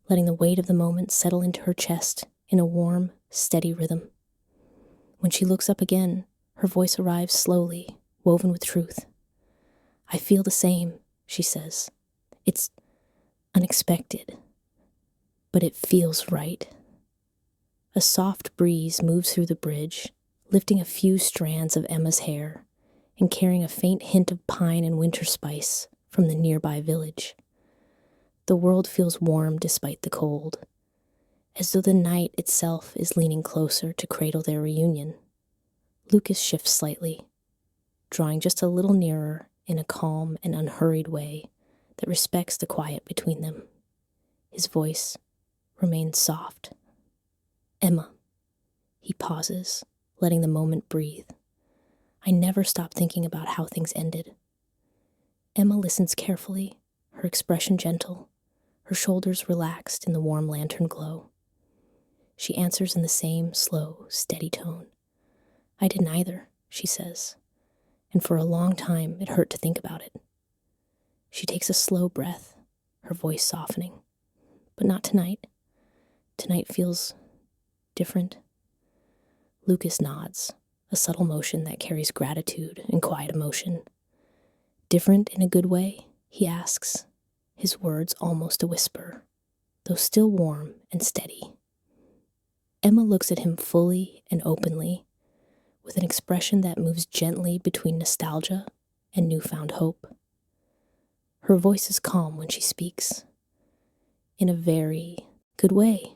letting the weight of the moment settle into her chest in a warm, steady rhythm. When she looks up again, her voice arrives slowly, woven with truth. "I feel the same," she says. "It's unexpected, but it feels right." A soft breeze moves through the bridge, lifting a few strands of Emma's hair and carrying a faint hint of pine and winter spice from the nearby village. The world feels warm despite the cold, as though the night itself is leaning closer to cradle their reunion. Lucas shifts slightly, drawing just a little nearer in a calm and unhurried way that respects the quiet between them. His voice remains soft. "Emma." He pauses, letting the moment breathe. "I never stop thinking about how things ended." Emma listens carefully, her expression gentle, her shoulders relaxed in the warm lantern glow. She answers in the same slow, steady tone. "I didn't either," she says, and for a long time it hurt to think about it. She takes a slow breath, her voice softening. "But not tonight. Tonight feels different." Lucas nods, a subtle motion that carries gratitude and quiet emotion. Different in a good way? He asks, his words almost a whisper, though still warm and steady. Emma looks at him fully and openly, with an expression that moves gently between nostalgia and newfound hope. Her voice is calm when she speaks. In a very good way,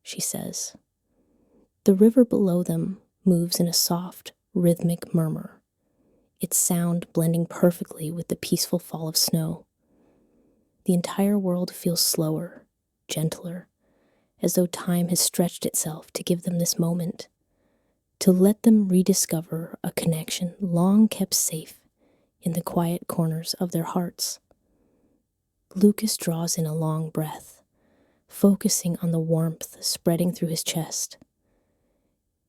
she says. The river below them moves in a soft, rhythmic murmur, its sound blending perfectly with the peaceful fall of snow. The entire world feels slower, gentler, as though time has stretched itself to give them this moment, to let them rediscover a connection long kept safe in the quiet corners of their hearts. Lucas draws in a long breath, focusing on the warmth spreading through his chest.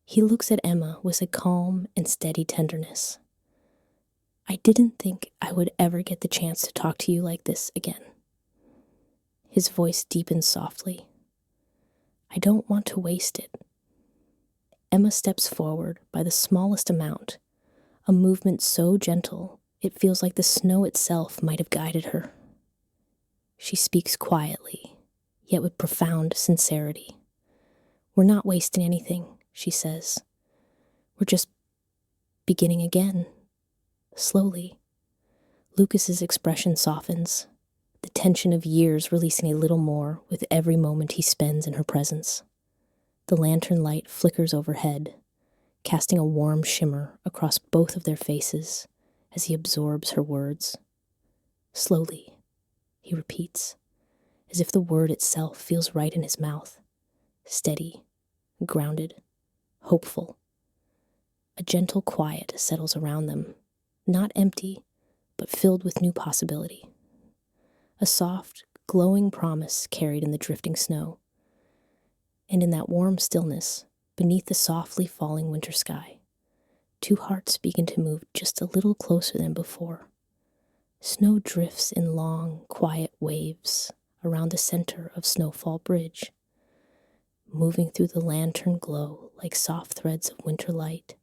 He looks at Emma with a calm and steady tenderness. I didn't think I would ever get the chance to talk to you like this again. His voice deepens softly. I don't want to waste it. Emma steps forward by the smallest amount, a movement so gentle it feels like the snow itself might have guided her. She speaks quietly, yet with profound sincerity. We're not wasting anything, she says. We're just beginning again, slowly. Lucas's expression softens, the tension of years releasing a little more with every moment he spends in her presence. The lantern light flickers overhead, casting a warm shimmer across both of their faces as he absorbs her words. Slowly, he repeats, as if the word itself feels right in his mouth. Steady, grounded, hopeful. A gentle quiet settles around them, not empty, but filled with new possibility. A soft, glowing promise carried in the drifting snow. And in that warm stillness, beneath the softly falling winter sky, two hearts begin to move just a little closer than before. Snow drifts in long, quiet waves around the center of Snowfall Bridge, moving through the lantern glow like soft threads of winter light.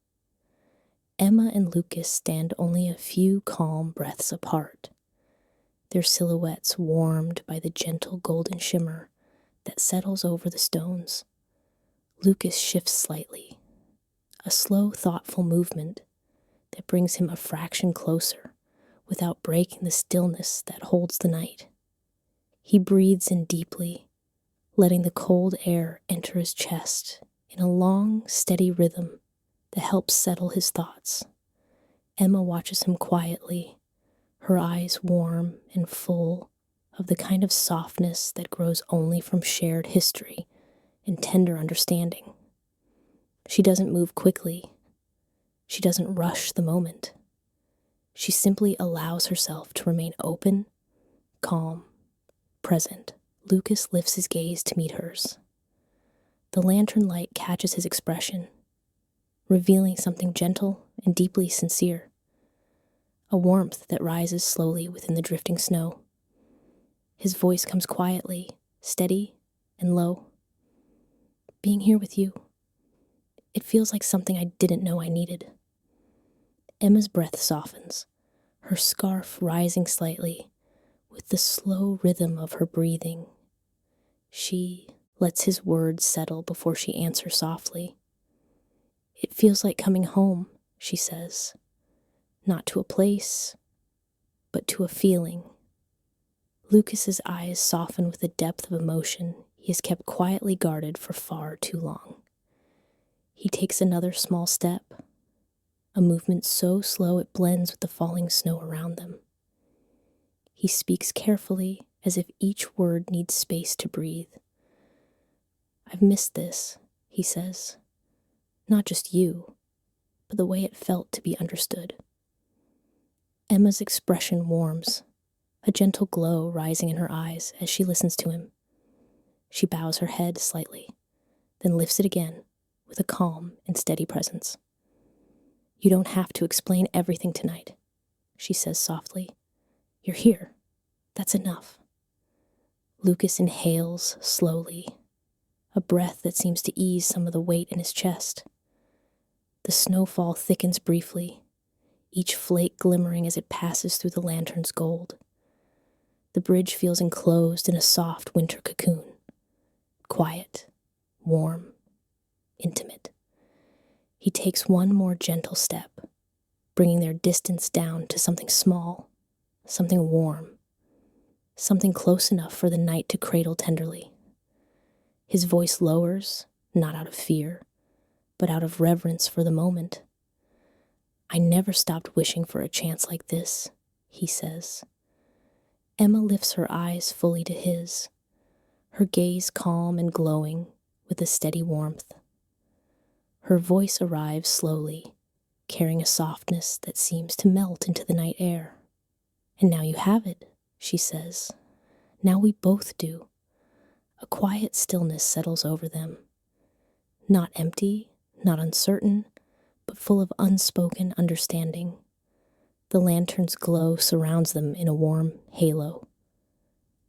Emma and Lucas stand only a few calm breaths apart, their silhouettes warmed by the gentle golden shimmer that settles over the stones. Lucas shifts slightly, a slow, thoughtful movement that brings him a fraction closer without breaking the stillness that holds the night. He breathes in deeply, letting the cold air enter his chest in a long, steady rhythm that helps settle his thoughts. Emma watches him quietly, her eyes warm and full of the kind of softness that grows only from shared history and tender understanding. She doesn't move quickly. She doesn't rush the moment. She simply allows herself to remain open, calm, present. Lucas lifts his gaze to meet hers. The lantern light catches his expression, revealing something gentle and deeply sincere, a warmth that rises slowly within the drifting snow. His voice comes quietly, steady, and low. Being here with you, it feels like something I didn't know I needed. Emma's breath softens, her scarf rising slightly with the slow rhythm of her breathing. She lets his words settle before she answers softly. It feels like coming home, she says. Not to a place, but to a feeling. Lucas's eyes soften with a depth of emotion he has kept quietly guarded for far too long. He takes another small step, a movement so slow it blends with the falling snow around them. He speaks carefully, as if each word needs space to breathe. I've missed this, he says. Not just you, but the way it felt to be understood. Emma's expression warms, a gentle glow rising in her eyes as she listens to him. She bows her head slightly, then lifts it again with a calm and steady presence. You don't have to explain everything tonight, she says softly. You're here. That's enough. Lucas inhales slowly, a breath that seems to ease some of the weight in his chest. The snowfall thickens briefly, each flake glimmering as it passes through the lantern's gold. The bridge feels enclosed in a soft winter cocoon. Quiet, warm, intimate. He takes one more gentle step, bringing their distance down to something small, something warm, something close enough for the night to cradle tenderly. His voice lowers, not out of fear, but out of reverence for the moment. I never stopped wishing for a chance like this, he says. Emma lifts her eyes fully to his, her gaze calm and glowing with a steady warmth. Her voice arrives slowly, carrying a softness that seems to melt into the night air. And now you have it, she says. Now we both do. A quiet stillness settles over them. Not empty, not uncertain, but full of unspoken understanding. The lantern's glow surrounds them in a warm halo.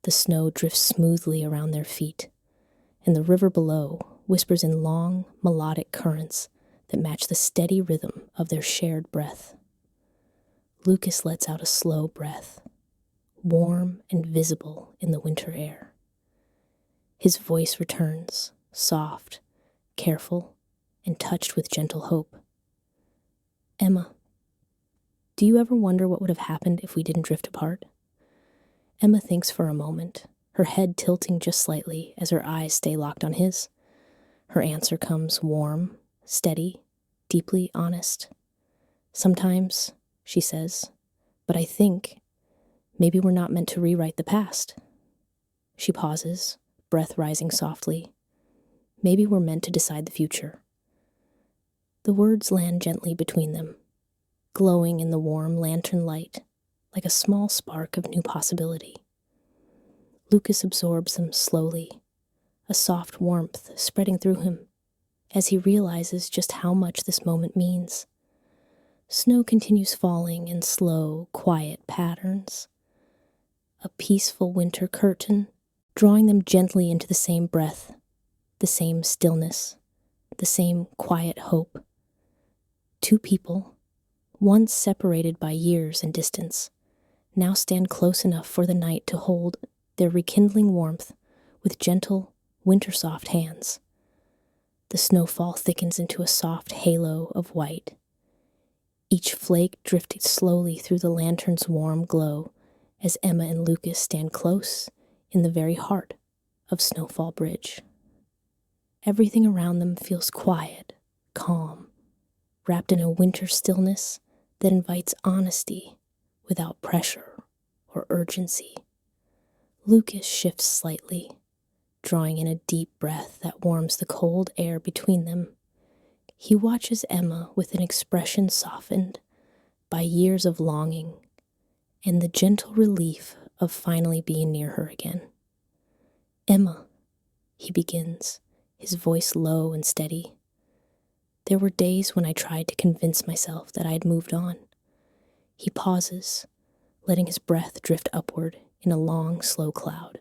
The snow drifts smoothly around their feet, and the river below whispers in long, melodic currents that match the steady rhythm of their shared breath. Lucas lets out a slow breath, warm and visible in the winter air. His voice returns, soft, careful, and touched with gentle hope. Emma, do you ever wonder what would have happened if we didn't drift apart? Emma thinks for a moment, her head tilting just slightly as her eyes stay locked on his. Her answer comes warm, steady, deeply honest. Sometimes, she says, but I think maybe we're not meant to rewrite the past. She pauses, breath rising softly. Maybe we're meant to decide the future. The words land gently between them, glowing in the warm lantern light, like a small spark of new possibility. Lucas absorbs them slowly, a soft warmth spreading through him, as he realizes just how much this moment means. Snow continues falling in slow, quiet patterns. A peaceful winter curtain, drawing them gently into the same breath, the same stillness, the same quiet hope. Two people, once separated by years and distance, now stand close enough for the night to hold their rekindling warmth with gentle, winter-soft hands. The snowfall thickens into a soft halo of white. Each flake drifted slowly through the lantern's warm glow as Emma and Lucas stand close in the very heart of Snowfall Bridge. Everything around them feels quiet, calm, wrapped in a winter stillness that invites honesty without pressure or urgency. Lucas shifts slightly, drawing in a deep breath that warms the cold air between them. He watches Emma with an expression softened by years of longing and the gentle relief of finally being near her again. Emma, he begins, his voice low and steady. There were days when I tried to convince myself that I had moved on. He pauses, letting his breath drift upward in a long, slow cloud.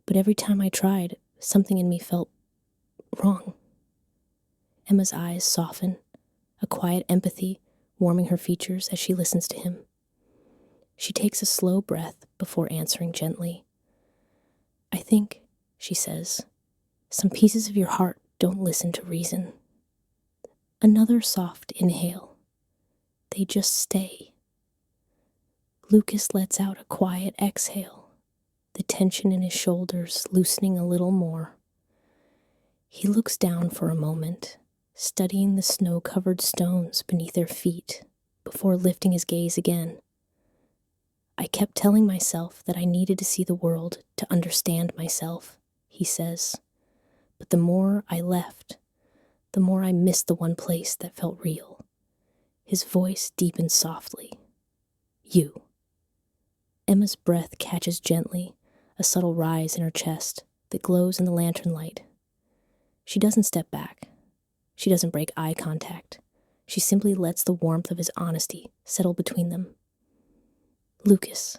But every time I tried, something in me felt wrong. Emma's eyes soften, a quiet empathy warming her features as she listens to him. She takes a slow breath before answering gently. I think, she says, some pieces of your heart don't listen to reason. Another soft inhale. They just stay. Lucas lets out a quiet exhale, the tension in his shoulders loosening a little more. He looks down for a moment, studying the snow-covered stones beneath their feet before lifting his gaze again. I kept telling myself that I needed to see the world to understand myself, he says. But the more I left, the more I missed the one place that felt real. His voice deepens softly. You. Emma's breath catches gently, a subtle rise in her chest that glows in the lantern light. She doesn't step back. She doesn't break eye contact. She simply lets the warmth of his honesty settle between them. Lucas,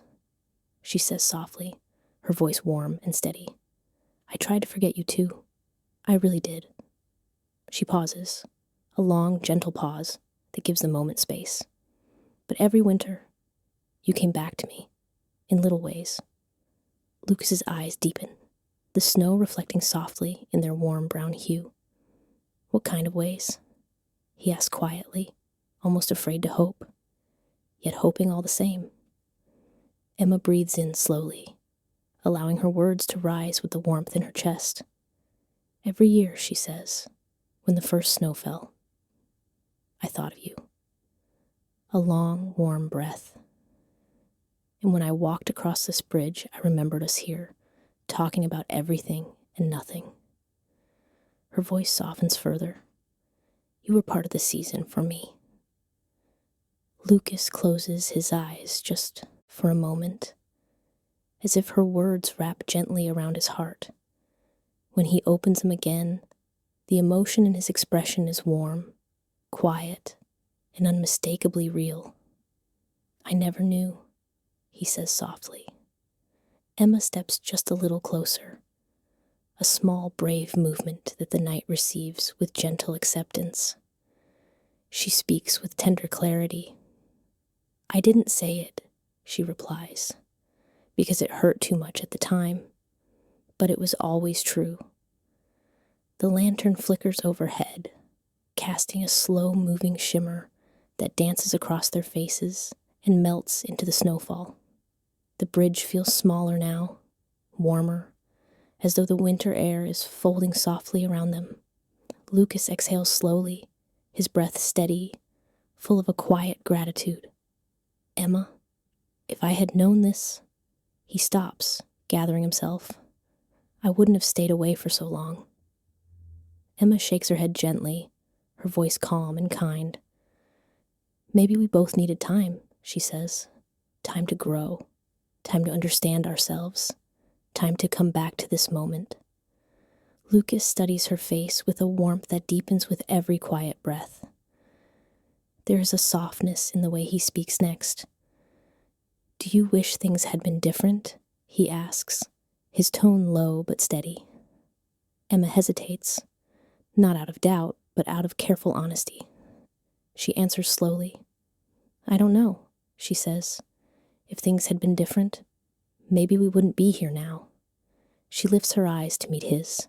she says softly, her voice warm and steady. I tried to forget you too. I really did. She pauses, a long, gentle pause that gives the moment space. But every winter, you came back to me, in little ways. Lucas's eyes deepen, the snow reflecting softly in their warm brown hue. What kind of ways? He asked quietly, almost afraid to hope, yet hoping all the same. Emma breathes in slowly, allowing her words to rise with the warmth in her chest. Every year, she says, when the first snow fell, I thought of you. A long, warm breath. And when I walked across this bridge, I remembered us here, talking about everything and nothing. Her voice softens further. You were part of the season for me. Lucas closes his eyes just for a moment, as if her words wrap gently around his heart. When he opens them again, the emotion in his expression is warm, quiet, and unmistakably real. I never knew, he says softly. Emma steps just a little closer, a small, brave movement that the night receives with gentle acceptance. She speaks with tender clarity. I didn't say it, she replies, because it hurt too much at the time, but it was always true. The lantern flickers overhead, casting a slow-moving shimmer that dances across their faces and melts into the snowfall. The bridge feels smaller now, warmer, as though the winter air is folding softly around them. Lucas exhales slowly, his breath steady, full of a quiet gratitude. Emma, if I had known this, he stops, gathering himself. I wouldn't have stayed away for so long. Emma shakes her head gently, her voice calm and kind. Maybe we both needed time, she says. Time to grow, time to understand ourselves, time to come back to this moment. Lucas studies her face with a warmth that deepens with every quiet breath. There is a softness in the way he speaks next. Do you wish things had been different? He asks, his tone low but steady. Emma hesitates, not out of doubt, but out of careful honesty. She answers slowly. I don't know, she says. If things had been different, maybe we wouldn't be here now. She lifts her eyes to meet his,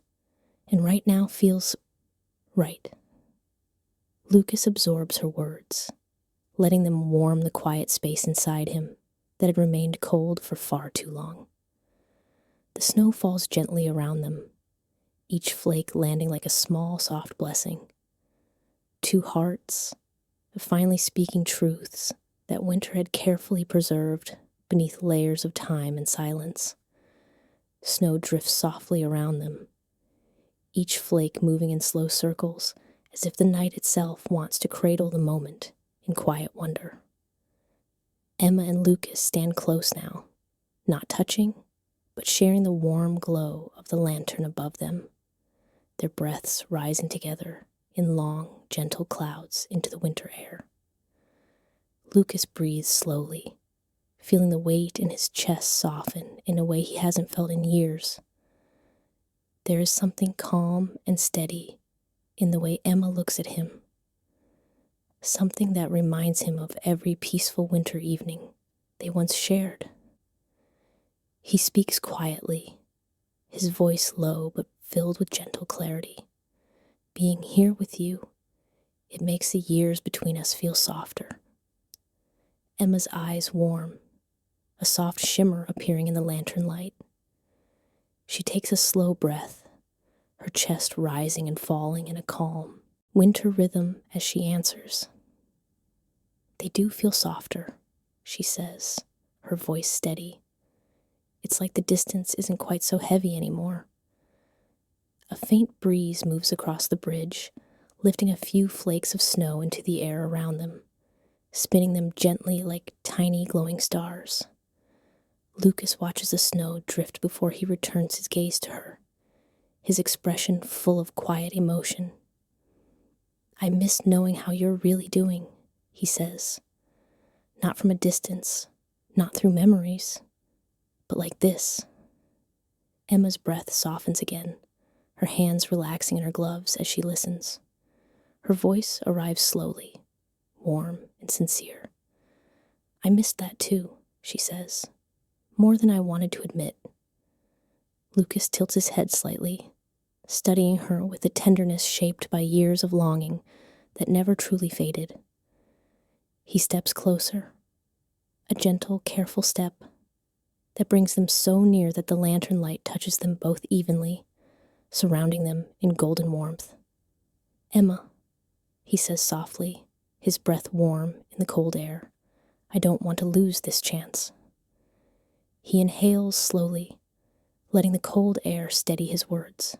and right now feels right. Lucas absorbs her words, letting them warm the quiet space inside him that had remained cold for far too long. The snow falls gently around them, each flake landing like a small, soft blessing. Two hearts, finally speaking truths that winter had carefully preserved beneath layers of time and silence. Snow drifts softly around them, each flake moving in slow circles as if the night itself wants to cradle the moment in quiet wonder. Emma and Lucas stand close now, not touching, but sharing the warm glow of the lantern above them, their breaths rising together in long, gentle clouds into the winter air. Lucas breathes slowly, feeling the weight in his chest soften in a way he hasn't felt in years. There is something calm and steady in the way Emma looks at him, something that reminds him of every peaceful winter evening they once shared. He speaks quietly, his voice low but filled with gentle clarity. Being here with you, it makes the years between us feel softer. Emma's eyes warm, a soft shimmer appearing in the lantern light. She takes a slow breath, her chest rising and falling in a calm, winter rhythm as she answers. They do feel softer, she says, her voice steady. It's like the distance isn't quite so heavy anymore. A faint breeze moves across the bridge, lifting a few flakes of snow into the air around them, spinning them gently like tiny glowing stars. Lucas watches the snow drift before he returns his gaze to her, his expression full of quiet emotion. I miss knowing how you're really doing, he says. Not from a distance, not through memories, but like this. Emma's breath softens again, her hands relaxing in her gloves as she listens. Her voice arrives slowly, warm and sincere. I missed that too, she says, more than I wanted to admit. Lucas tilts his head slightly, studying her with a tenderness shaped by years of longing that never truly faded. He steps closer, a gentle, careful step that brings them so near that the lantern light touches them both evenly, surrounding them in golden warmth. Emma, he says softly, his breath warm in the cold air. I don't want to lose this chance. He inhales slowly, letting the cold air steady his words.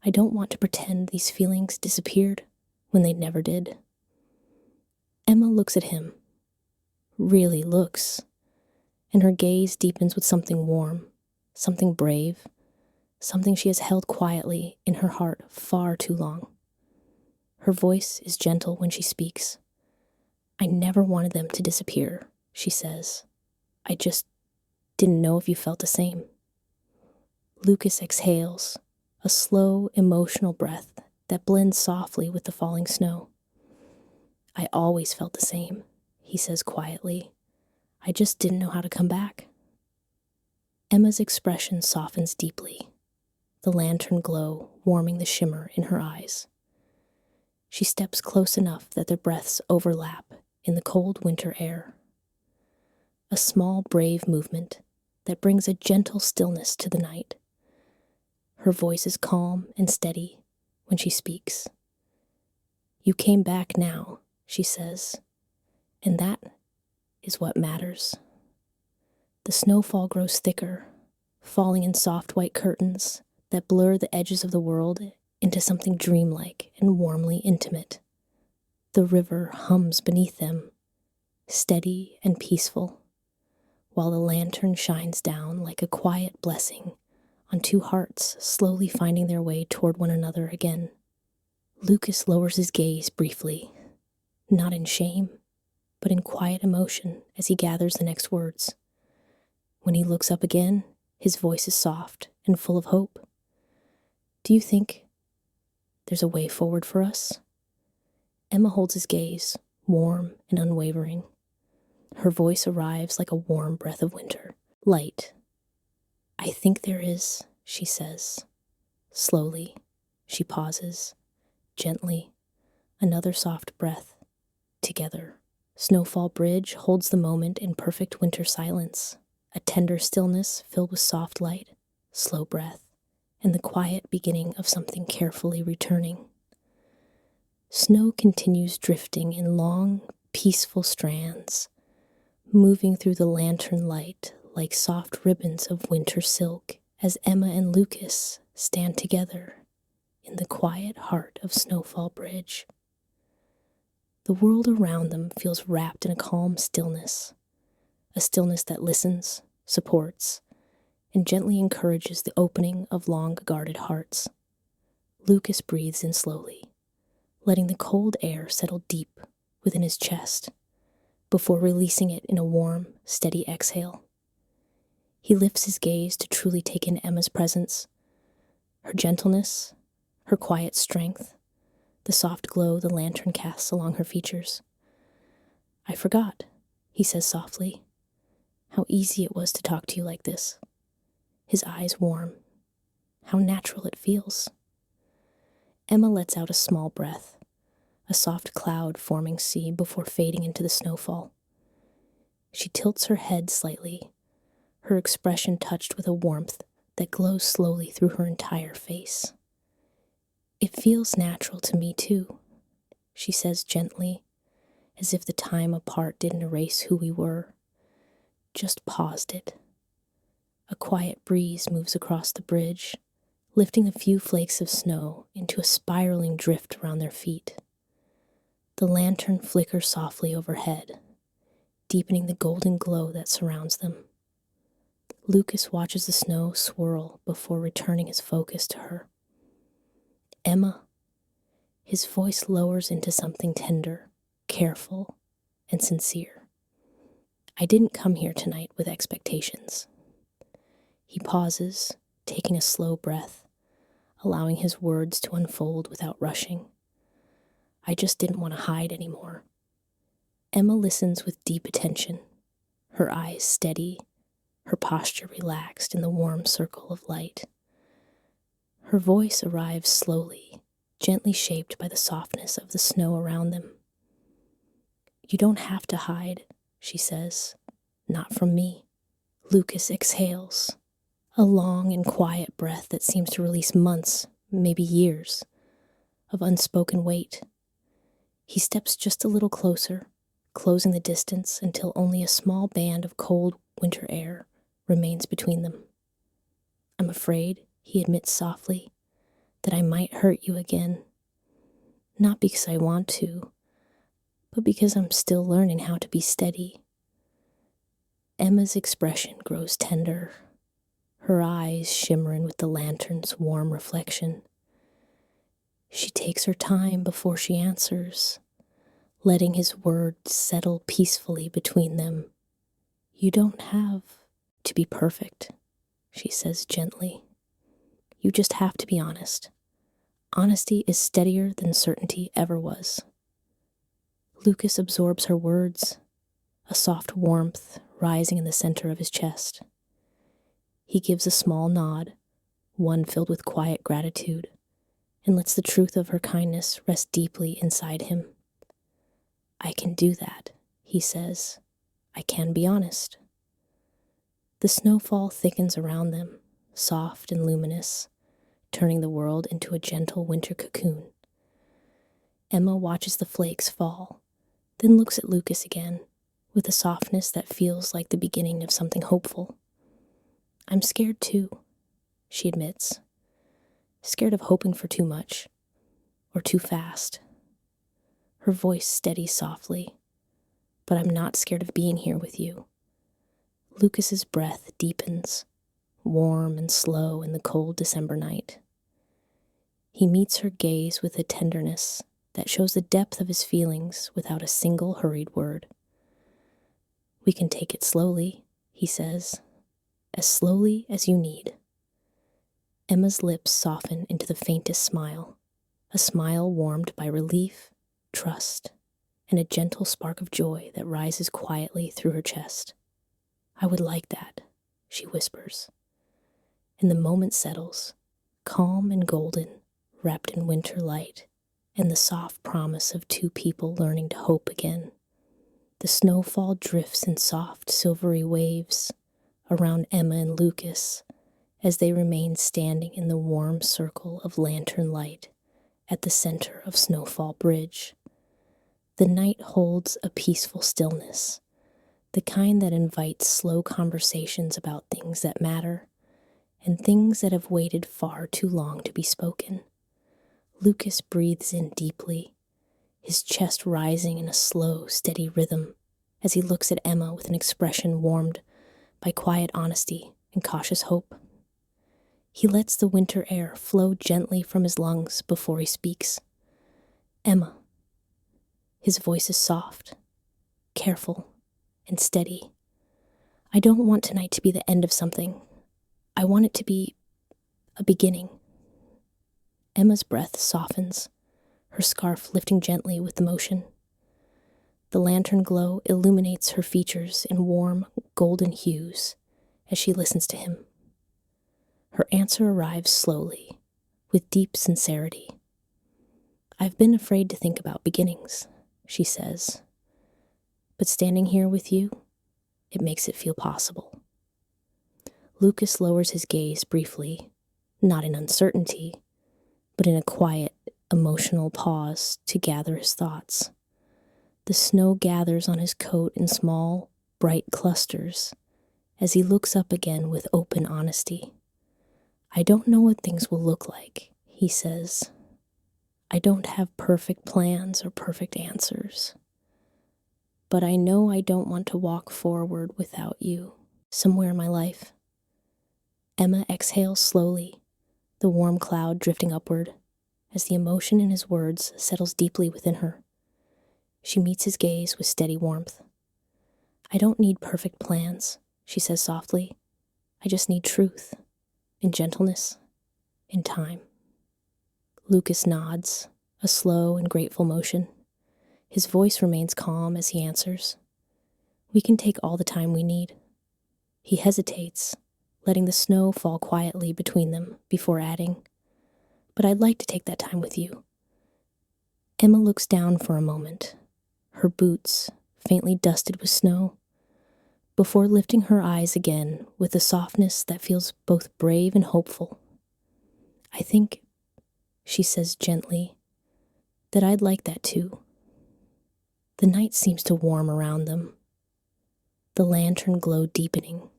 I don't want to pretend these feelings disappeared when they never did. Emma looks at him, really looks, and her gaze deepens with something warm, something brave, something she has held quietly in her heart far too long. Her voice is gentle when she speaks. I never wanted them to disappear, she says. I just didn't know if you felt the same. Lucas exhales, a slow, emotional breath that blends softly with the falling snow. I always felt the same, he says quietly. I just didn't know how to come back. Emma's expression softens deeply, the lantern glow warming the shimmer in her eyes. She steps close enough that their breaths overlap in the cold winter air. A small, brave movement that brings a gentle stillness to the night. Her voice is calm and steady when she speaks. You came back now, she says, and that is what matters. The snowfall grows thicker, falling in soft white curtains that blur the edges of the world into something dreamlike and warmly intimate. The river hums beneath them, steady and peaceful, while the lantern shines down like a quiet blessing on two hearts slowly finding their way toward one another again. Lucas lowers his gaze briefly, not in shame, but in quiet emotion as he gathers the next words. When he looks up again, his voice is soft and full of hope. Do you think there's a way forward for us? Emma holds his gaze, warm and unwavering. Her voice arrives like a warm breath of winter, light. I think there is, she says. Slowly, she pauses, gently, another soft breath. Together, Snowfall Bridge holds the moment in perfect winter silence, a tender stillness filled with soft light, slow breath, and the quiet beginning of something carefully returning. Snow continues drifting in long, peaceful strands, moving through the lantern light like soft ribbons of winter silk as Emma and Lucas stand together in the quiet heart of Snowfall Bridge. The world around them feels wrapped in a calm stillness, a stillness that listens, supports, and gently encourages the opening of long-guarded hearts. Lucas breathes in slowly, letting the cold air settle deep within his chest before releasing it in a warm, steady exhale. He lifts his gaze to truly take in Emma's presence, her gentleness, her quiet strength, the soft glow the lantern casts along her features. I forgot, he says softly, how easy it was to talk to you like this. His eyes warm. How natural it feels. Emma lets out a small breath, a soft cloud forming sea before fading into the snowfall. She tilts her head slightly, her expression touched with a warmth that glows slowly through her entire face. It feels natural to me too, she says gently, as if the time apart didn't erase who we were, just paused it. A quiet breeze moves across the bridge, lifting a few flakes of snow into a spiraling drift around their feet. The lantern flickers softly overhead, deepening the golden glow that surrounds them. Lucas watches the snow swirl before returning his focus to her. Emma, his voice lowers into something tender, careful, and sincere. I didn't come here tonight with expectations. He pauses, taking a slow breath, allowing his words to unfold without rushing. I just didn't want to hide anymore. Emma listens with deep attention, her eyes steady, her posture relaxed in the warm circle of light. Her voice arrives slowly, gently shaped by the softness of the snow around them. "You don't have to hide," she says. "Not from me." Lucas exhales, a long and quiet breath that seems to release months, maybe years, of unspoken weight. He steps just a little closer, closing the distance until only a small band of cold winter air remains between them. "I'm afraid," he admits softly, "that I might hurt you again. Not because I want to, but because I'm still learning how to be steady." Emma's expression grows tender, her eyes shimmering with the lantern's warm reflection. She takes her time before she answers, letting his words settle peacefully between them. "You don't have to be perfect," she says gently. "You just have to be honest. Honesty is steadier than certainty ever was." Lucas absorbs her words, a soft warmth rising in the center of his chest. He gives a small nod, one filled with quiet gratitude, and lets the truth of her kindness rest deeply inside him. "I can do that," he says. "I can be honest." The snowfall thickens around them, soft and luminous, turning the world into a gentle winter cocoon. Emma watches the flakes fall, then looks at Lucas again, with a softness that feels like the beginning of something hopeful. "I'm scared too," she admits. "Scared of hoping for too much, or too fast." Her voice steadies softly. "But I'm not scared of being here with you." Lucas's breath deepens, warm and slow in the cold December night. He meets her gaze with a tenderness that shows the depth of his feelings without a single hurried word. "We can take it slowly," he says, "as slowly as you need." Emma's lips soften into the faintest smile, a smile warmed by relief, trust, and a gentle spark of joy that rises quietly through her chest. "I would like that," she whispers. And the moment settles, calm and golden, wrapped in winter light, and the soft promise of two people learning to hope again. The snowfall drifts in soft, silvery waves around Emma and Lucas as they remain standing in the warm circle of lantern light at the center of Snowfall Bridge. The night holds a peaceful stillness, the kind that invites slow conversations about things that matter and things that have waited far too long to be spoken. Lucas breathes in deeply, his chest rising in a slow, steady rhythm as he looks at Emma with an expression warmed by quiet honesty and cautious hope. He lets the winter air flow gently from his lungs before he speaks. "Emma." His voice is soft, careful, and steady. "I don't want tonight to be the end of something. I want it to be a beginning." Emma's breath softens, her scarf lifting gently with the motion. The lantern glow illuminates her features in warm, golden hues as she listens to him. Her answer arrives slowly, with deep sincerity. "I've been afraid to think about beginnings," she says. "But standing here with you, it makes it feel possible." Lucas lowers his gaze briefly, not in uncertainty, but in a quiet, emotional pause to gather his thoughts. The snow gathers on his coat in small, bright clusters as he looks up again with open honesty. "I don't know what things will look like," he says. "I don't have perfect plans or perfect answers. But I know I don't want to walk forward without you somewhere in my life." Emma exhales slowly, the warm cloud drifting upward as the emotion in his words settles deeply within her. She meets his gaze with steady warmth. "I don't need perfect plans," she says softly. "I just need truth, and gentleness, and time." Lucas nods, a slow and grateful motion. His voice remains calm as he answers. We can take all the time we need. He hesitates, letting the snow fall quietly between them before adding, but I'd like to take that time with you. Emma looks down for a moment, her boots faintly dusted with snow, before lifting her eyes again with a softness that feels both brave and hopeful. I think, she says gently, that I'd like that too. The night seems to warm around them, the lantern glow deepening,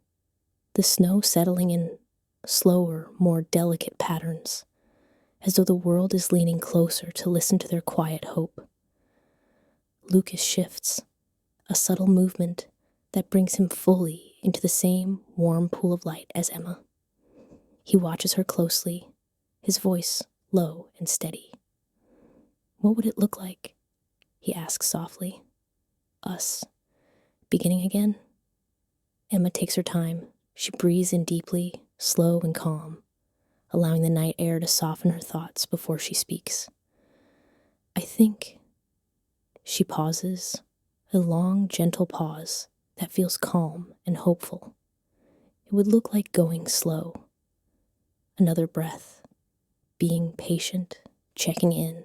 the snow settling in slower, more delicate patterns, as though the world is leaning closer to listen to their quiet hope. Lucas shifts, a subtle movement that brings him fully into the same warm pool of light as Emma. He watches her closely, his voice low and steady. What would it look like? He asks softly. Us. Beginning again? Emma takes her time. She breathes in deeply, slow and calm, allowing the night air to soften her thoughts before she speaks. I think. She pauses, a long, gentle pause that feels calm and hopeful. It would look like going slow. Another breath, being patient, checking in,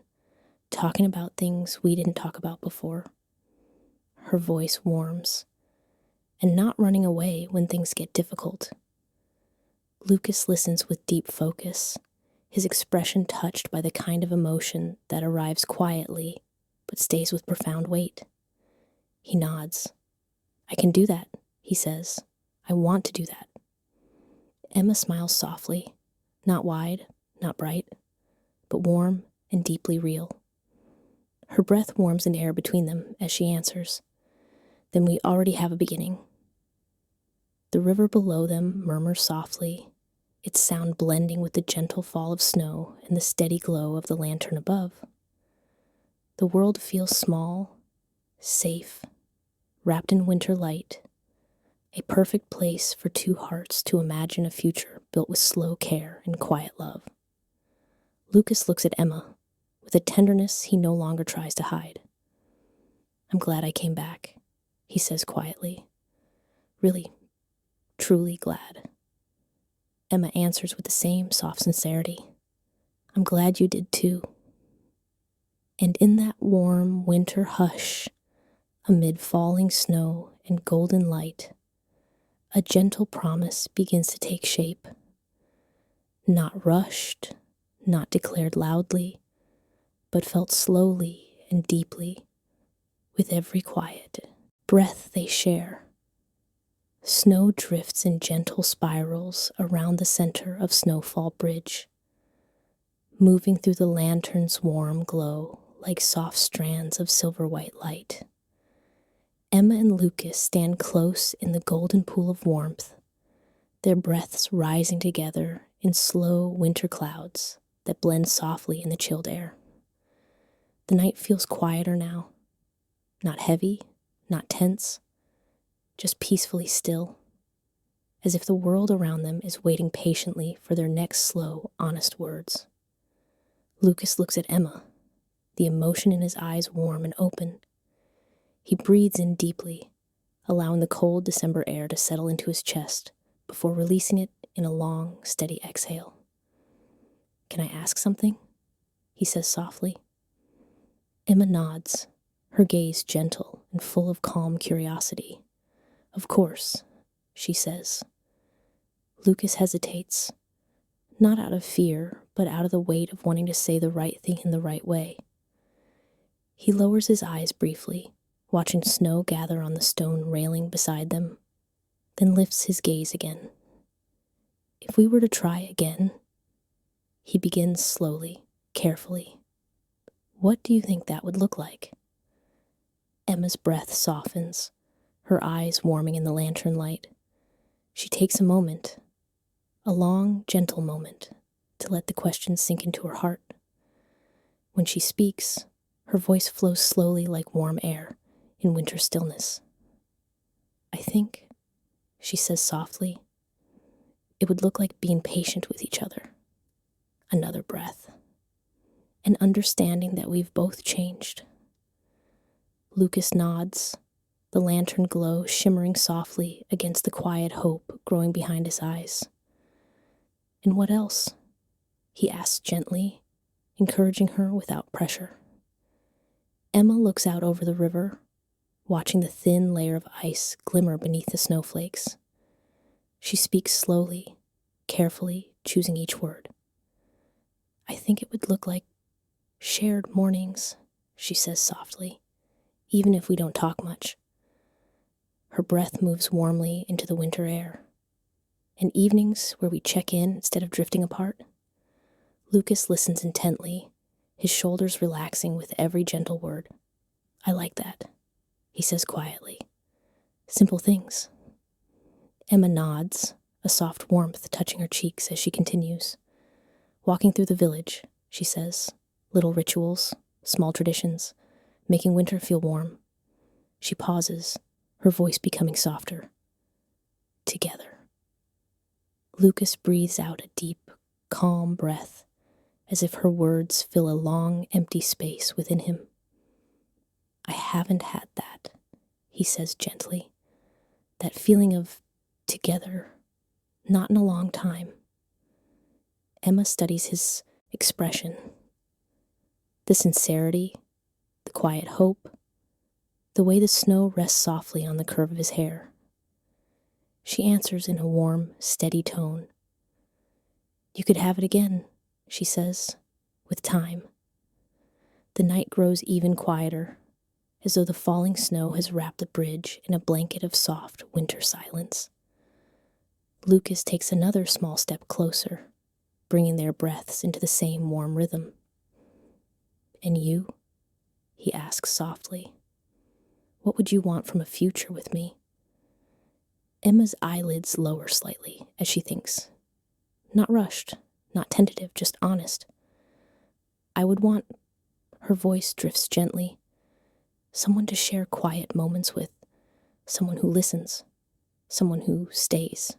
talking about things we didn't talk about before. Her voice warms, and not running away when things get difficult. Lucas listens with deep focus, his expression touched by the kind of emotion that arrives quietly but stays with profound weight. He nods. I can do that, he says. I want to do that. Emma smiles softly, not wide, not bright, but warm and deeply real. Her breath warms in air between them as she answers. Then we already have a beginning. The river below them murmurs softly, its sound blending with the gentle fall of snow and the steady glow of the lantern above. The world feels small, safe, wrapped in winter light, a perfect place for two hearts to imagine a future built with slow care and quiet love. Lucas looks at Emma with a tenderness he no longer tries to hide. I'm glad I came back, he says quietly. Really, truly glad. Emma answers with the same soft sincerity. I'm glad you did too. And in that warm winter hush, amid falling snow and golden light, a gentle promise begins to take shape. Not rushed, not declared loudly, but felt slowly and deeply, with every quiet breath they share. Snow drifts in gentle spirals around the center of Snowfall Bridge, moving through the lantern's warm glow like soft strands of silver-white light. Emma and Lucas stand close in the golden pool of warmth, their breaths rising together in slow winter clouds that blend softly in the chilled air. The night feels quieter now, not heavy, not tense, just peacefully still, as if the world around them is waiting patiently for their next slow, honest words. Lucas looks at Emma, the emotion in his eyes warm and open. He breathes in deeply, allowing the cold December air to settle into his chest before releasing it in a long, steady exhale. Can I ask something? He says softly. Emma nods, her gaze gentle and full of calm curiosity. Of course, she says. Lucas hesitates, not out of fear, but out of the weight of wanting to say the right thing in the right way. He lowers his eyes briefly, watching snow gather on the stone railing beside them, then lifts his gaze again. If we were to try again, he begins slowly, carefully. What do you think that would look like? Emma's breath softens, her eyes warming in the lantern light. She takes a moment, a long, gentle moment, to let the question sink into her heart. When she speaks, her voice flows slowly like warm air in winter stillness. I think, she says softly, it would look like being patient with each other. Another breath. An understanding that we've both changed. Lucas nods, the lantern glow shimmering softly against the quiet hope growing behind his eyes. And what else? He asks gently, encouraging her without pressure. Emma looks out over the river, watching the thin layer of ice glimmer beneath the snowflakes. She speaks slowly, carefully, choosing each word. I think it would look like shared mornings, she says softly, even if we don't talk much. Her breath moves warmly into the winter air. And evenings where we check in instead of drifting apart. Lucas listens intently, his shoulders relaxing with every gentle word. I like that, he says quietly. Simple things. Emma nods, a soft warmth touching her cheeks as she continues. Walking through the village, she says. Little rituals, small traditions, making winter feel warm. She pauses, her voice becoming softer. Together. Lucas breathes out a deep, calm breath, as if her words fill a long, empty space within him. I haven't had that, he says gently. That feeling of together, not in a long time. Emma studies his expression. The sincerity, the quiet hope, the way the snow rests softly on the curve of his hair. She answers in a warm, steady tone. You could have it again, she says, with time. The night grows even quieter, as though the falling snow has wrapped the bridge in a blanket of soft winter silence. Lucas takes another small step closer, bringing their breaths into the same warm rhythm. And you? He asks softly. What would you want from a future with me? Emma's eyelids lower slightly as she thinks. Not rushed, not tentative, just honest. I would want, her voice drifts gently, someone to share quiet moments with, someone who listens, someone who stays.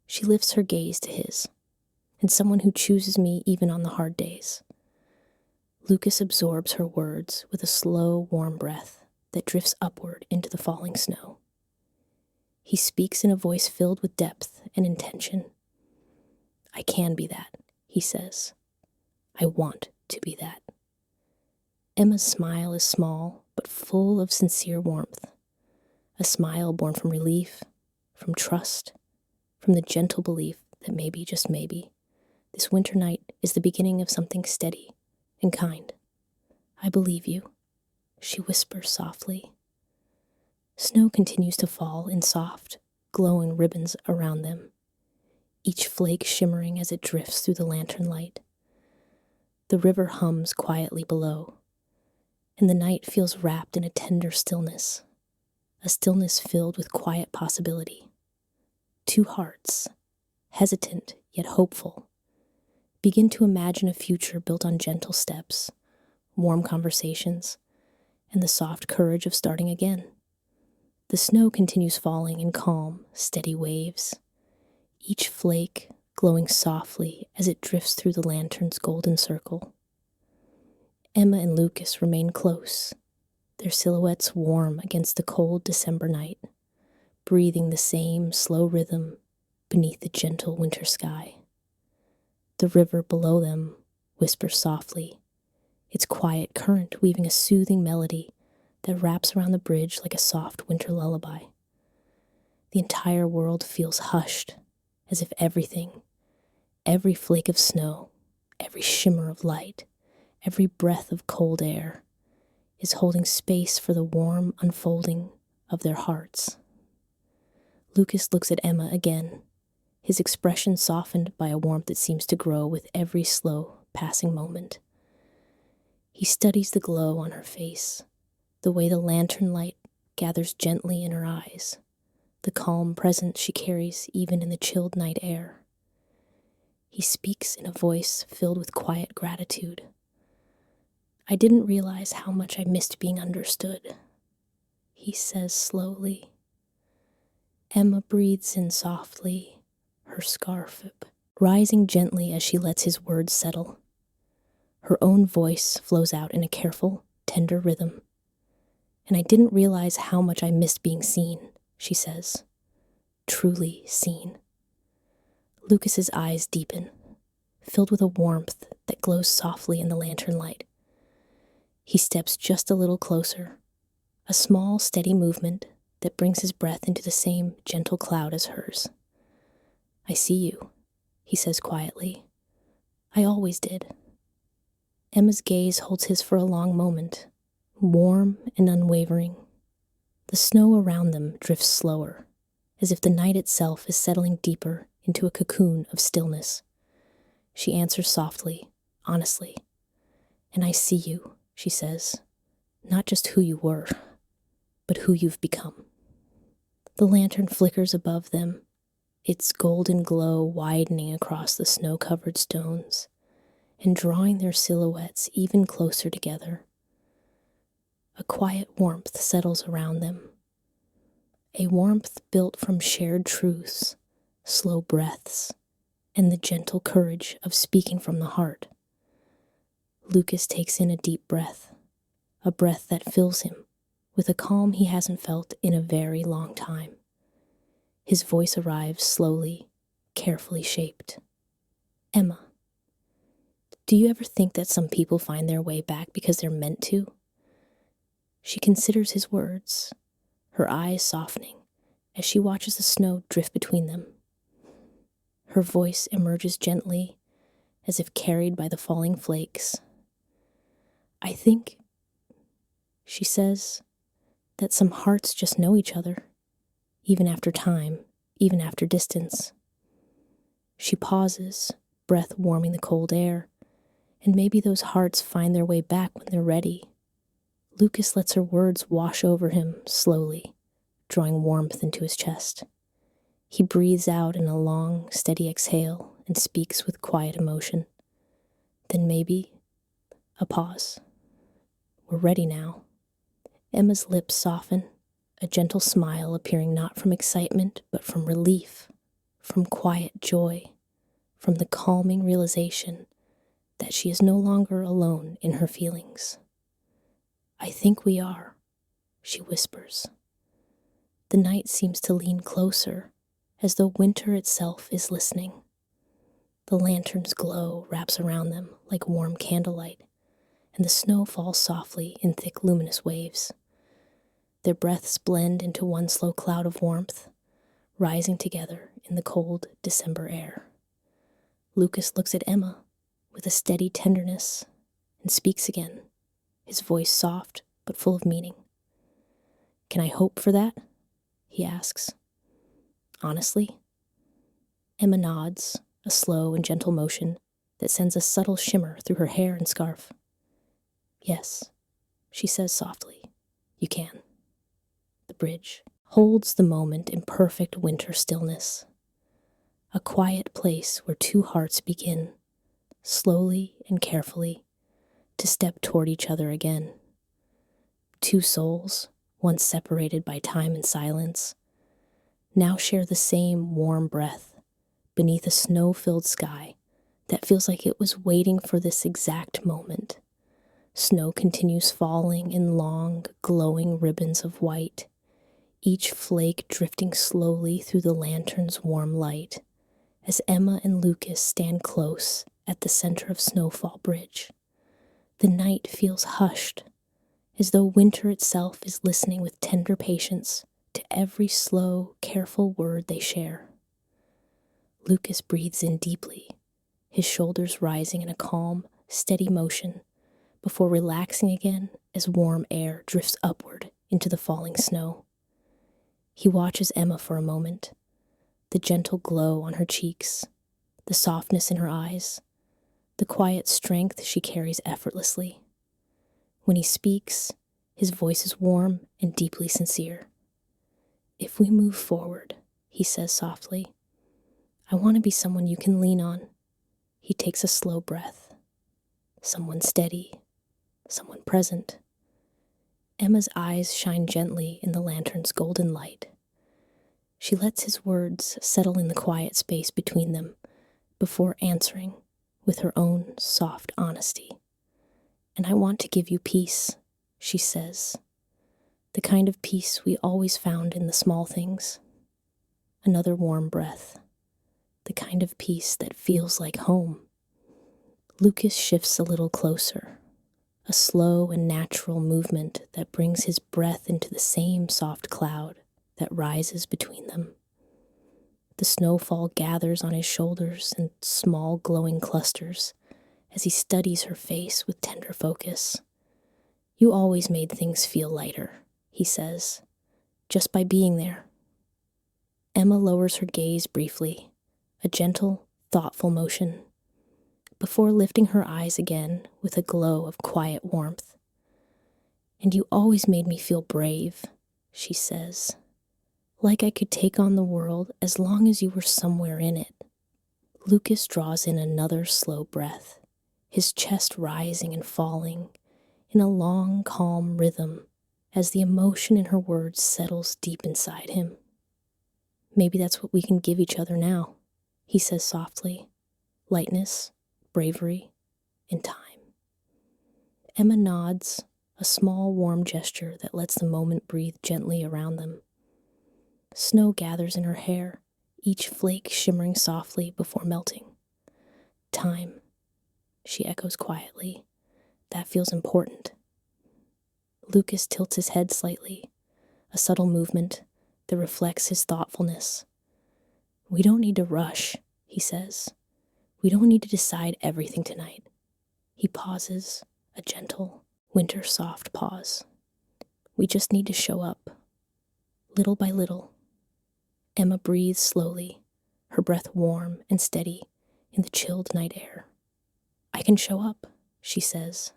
She lifts her gaze to his, and someone who chooses me even on the hard days. Lucas absorbs her words with a slow, warm breath that drifts upward into the falling snow. He speaks in a voice filled with depth and intention. I can be that, he says. I want to be that. Emma's smile is small, but full of sincere warmth. A smile born from relief, from trust, from the gentle belief that maybe, just maybe, this winter night is the beginning of something steady and kind. I believe you, she whispers softly. Snow continues to fall in soft, glowing ribbons around them, each flake shimmering as it drifts through the lantern light. The river hums quietly below, and the night feels wrapped in a tender stillness, a stillness filled with quiet possibility. Two hearts, hesitant yet hopeful, begin to imagine a future built on gentle steps, warm conversations, and the soft courage of starting again. The snow continues falling in calm, steady waves, each flake glowing softly as it drifts through the lantern's golden circle. Emma and Lucas remain close, their silhouettes warm against the cold December night, breathing the same slow rhythm beneath the gentle winter sky. The river below them whispers softly, its quiet current weaving a soothing melody that wraps around the bridge like a soft winter lullaby. The entire world feels hushed, as if everything, every flake of snow, every shimmer of light, every breath of cold air, is holding space for the warm unfolding of their hearts. Lucas looks at Emma again, his expression softened by a warmth that seems to grow with every slow, passing moment. He studies the glow on her face, the way the lantern light gathers gently in her eyes, the calm presence she carries even in the chilled night air. He speaks in a voice filled with quiet gratitude. I didn't realize how much I missed being understood, he says slowly. Emma breathes in softly, her scarf rising gently as she lets his words settle. Her own voice flows out in a careful, tender rhythm. And I didn't realize how much I missed being seen, she says. Truly seen. Lucas's eyes deepen, filled with a warmth that glows softly in the lantern light. He steps just a little closer, a small, steady movement that brings his breath into the same gentle cloud as hers. I see you, he says quietly. I always did. Emma's gaze holds his for a long moment, warm and unwavering. The snow around them drifts slower, as if the night itself is settling deeper into a cocoon of stillness. She answers softly, honestly. And I see you, she says, not just who you were, but who you've become. The lantern flickers above them, its golden glow widening across the snow-covered stones and drawing their silhouettes even closer together. A quiet warmth settles around them, a warmth built from shared truths, slow breaths, and the gentle courage of speaking from the heart. Lucas takes in a deep breath, a breath that fills him with a calm he hasn't felt in a very long time. His voice arrives slowly, carefully shaped. Emma, do you ever think that some people find their way back because they're meant to? She considers his words, her eyes softening as she watches the snow drift between them. Her voice emerges gently, as if carried by the falling flakes. I think, she says, that some hearts just know each other, even after time, even after distance. She pauses, breath warming the cold air, and maybe those hearts find their way back when they're ready. Lucas lets her words wash over him slowly, drawing warmth into his chest. He breathes out in a long, steady exhale and speaks with quiet emotion. Then maybe a pause. We're ready now. Emma's lips soften, a gentle smile appearing not from excitement, but from relief, from quiet joy, from the calming realization that she is no longer alone in her feelings. I think we are, she whispers. The night seems to lean closer, as though winter itself is listening. The lantern's glow wraps around them like warm candlelight, and the snow falls softly in thick luminous waves. Their breaths blend into one slow cloud of warmth, rising together in the cold December air. Lucas looks at Emma with a steady tenderness and speaks again, his voice soft but full of meaning. Can I hope for that? He asks. Honestly? Emma nods, a slow and gentle motion that sends a subtle shimmer through her hair and scarf. Yes, she says softly, you can. The bridge holds the moment in perfect winter stillness, a quiet place where two hearts begin, slowly and carefully, to step toward each other again. Two souls, once separated by time and silence, now share the same warm breath beneath a snow-filled sky that feels like it was waiting for this exact moment. Snow continues falling in long, glowing ribbons of white, each flake drifting slowly through the lantern's warm light, as Emma and Lucas stand close at the center of Snowfall Bridge. The night feels hushed, as though winter itself is listening with tender patience to every slow, careful word they share. Lucas breathes in deeply, his shoulders rising in a calm, steady motion, before relaxing again as warm air drifts upward into the falling snow. He watches Emma for a moment, the gentle glow on her cheeks, the softness in her eyes, the quiet strength she carries effortlessly. When he speaks, his voice is warm and deeply sincere. If we move forward, he says softly, I want to be someone you can lean on. He takes a slow breath. Someone steady, someone present. Emma's eyes shine gently in the lantern's golden light. She lets his words settle in the quiet space between them before answering with her own soft honesty. And I want to give you peace, she says. the kind of peace we always found in the small things. Another warm breath, the kind of peace that feels like home. Lucas shifts a little closer, a slow and natural movement that brings his breath into the same soft cloud that rises between them. The snowfall gathers on his shoulders in small glowing clusters as he studies her face with tender focus. You always made things feel lighter, he says, just by being there. Emma lowers her gaze briefly, a gentle, thoughtful motion, before lifting her eyes again with a glow of quiet warmth. And you always made me feel brave, she says, like I could take on the world as long as you were somewhere in it. Lucas draws in another slow breath, his chest rising and falling in a long, calm rhythm as the emotion in her words settles deep inside him. Maybe that's what we can give each other now, he says softly. Lightness, bravery, and time. Emma nods, a small warm gesture that lets the moment breathe gently around them. Snow gathers in her hair, each flake shimmering softly before melting. Time, she echoes quietly. That feels important. Lucas tilts his head slightly, a subtle movement that reflects his thoughtfulness. We don't need to rush, he says. We don't need to decide everything tonight. He pauses, a gentle, winter-soft pause. We just need to show up, little by little. Emma breathes slowly, her breath warm and steady in the chilled night air. I can show up, she says,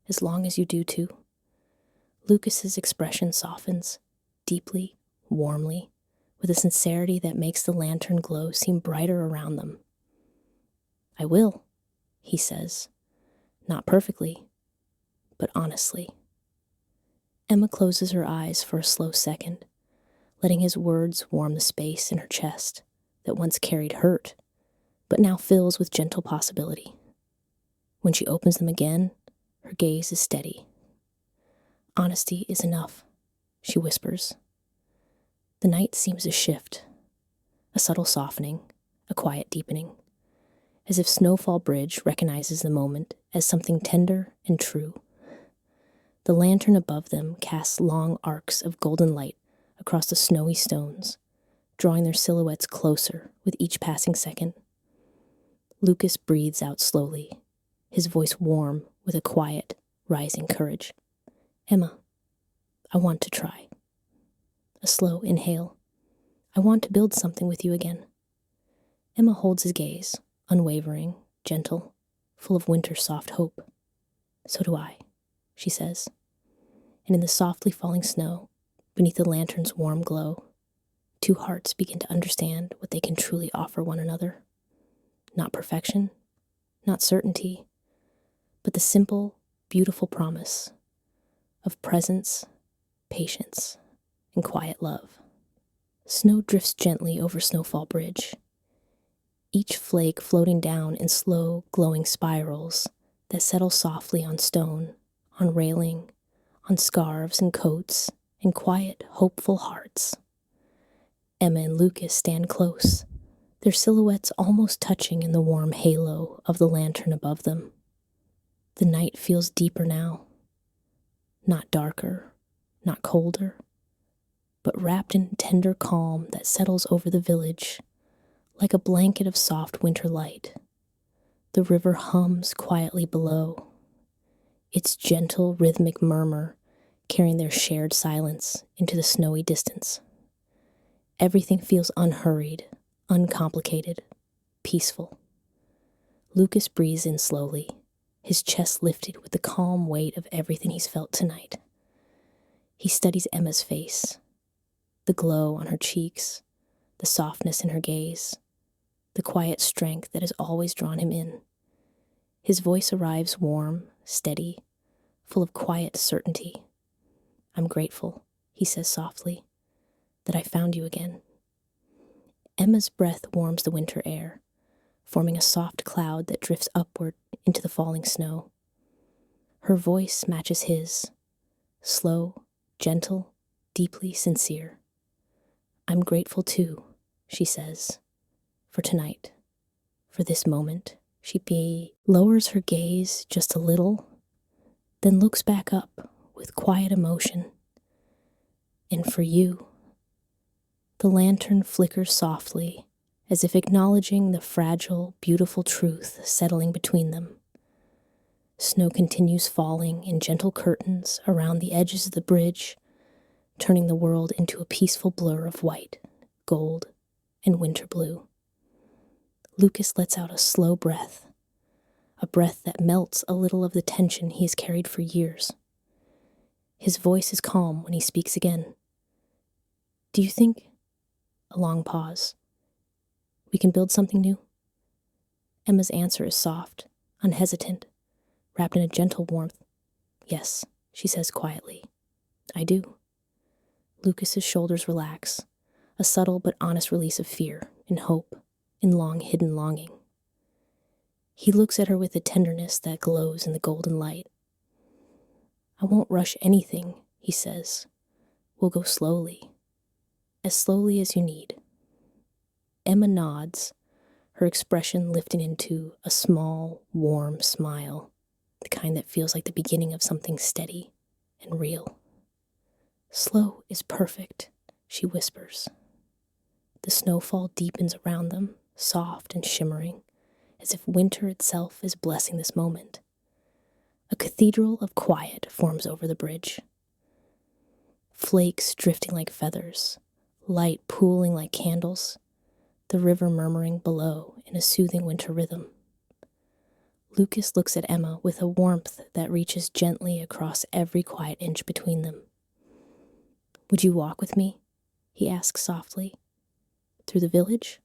as long as you do too. Lucas's expression softens, deeply, warmly, with a sincerity that makes the lantern glow seem brighter around them. I will, he says, not perfectly, but honestly. Emma closes her eyes for a slow second, letting his words warm the space in her chest that once carried hurt, but now fills with gentle possibility. When she opens them again, her gaze is steady. Honesty is enough, she whispers. The night seems to shift, a subtle softening, a quiet deepening, as if Snowfall Bridge recognizes the moment as something tender and true. The lantern above them casts long arcs of golden light across the snowy stones, drawing their silhouettes closer with each passing second. Lucas breathes out slowly, his voice warm with a quiet, rising courage. Emma, I want to try. A slow inhale. I want to build something with you again. Emma holds his gaze, unwavering, gentle, full of winter's soft hope. So do I, she says. And in the softly falling snow, beneath the lantern's warm glow, two hearts begin to understand what they can truly offer one another. Not perfection, not certainty, but the simple, beautiful promise of presence, patience, and quiet love. Snow drifts gently over Snowfall Bridge, each flake floating down in slow, glowing spirals that settle softly on stone, on railing, on scarves and coats, and quiet, hopeful hearts. Emma and Lucas stand close, their silhouettes almost touching in the warm halo of the lantern above them. The night feels deeper now, not darker, not colder, but wrapped in tender calm that settles over the village like a blanket of soft winter light. The river hums quietly below, its gentle rhythmic murmur carrying their shared silence into the snowy distance. Everything feels unhurried, uncomplicated, peaceful. Lucas breathes in slowly, his chest lifted with the calm weight of everything he's felt tonight. He studies Emma's face, the glow on her cheeks, the softness in her gaze, the quiet strength that has always drawn him in. His voice arrives warm, steady, full of quiet certainty. I'm grateful, he says softly, that I found you again. Emma's breath warms the winter air, forming a soft cloud that drifts upward into the falling snow. Her voice matches his, slow, gentle, deeply sincere. I'm grateful too, she says, for tonight, for this moment. She lowers her gaze just a little, then looks back up with quiet emotion. And for you. The lantern flickers softly, as if acknowledging the fragile, beautiful truth settling between them. Snow continues falling in gentle curtains around the edges of the bridge, turning the world into a peaceful blur of white, gold, and winter blue. Lucas lets out a slow breath, a breath that melts a little of the tension he has carried for years. His voice is calm when he speaks again. Do you think, a long pause, we can build something new? Emma's answer is soft, unhesitant, wrapped in a gentle warmth. Yes, she says quietly. I do. Lucas's shoulders relax, a subtle but honest release of fear and hope in long-hidden longing. He looks at her with a tenderness that glows in the golden light. I won't rush anything, he says. We'll go slowly, as slowly as you need. Emma nods, her expression lifting into a small, warm smile, the kind that feels like the beginning of something steady and real. Slow is perfect, she whispers. The snowfall deepens around them, soft and shimmering, as if winter itself is blessing this moment. A cathedral of quiet forms over the bridge. Flakes drifting like feathers, light pooling like candles, the river murmuring below in a soothing winter rhythm. Lucas looks at Emma with a warmth that reaches gently across every quiet inch between them. Would you walk with me? He asks softly. Through the village?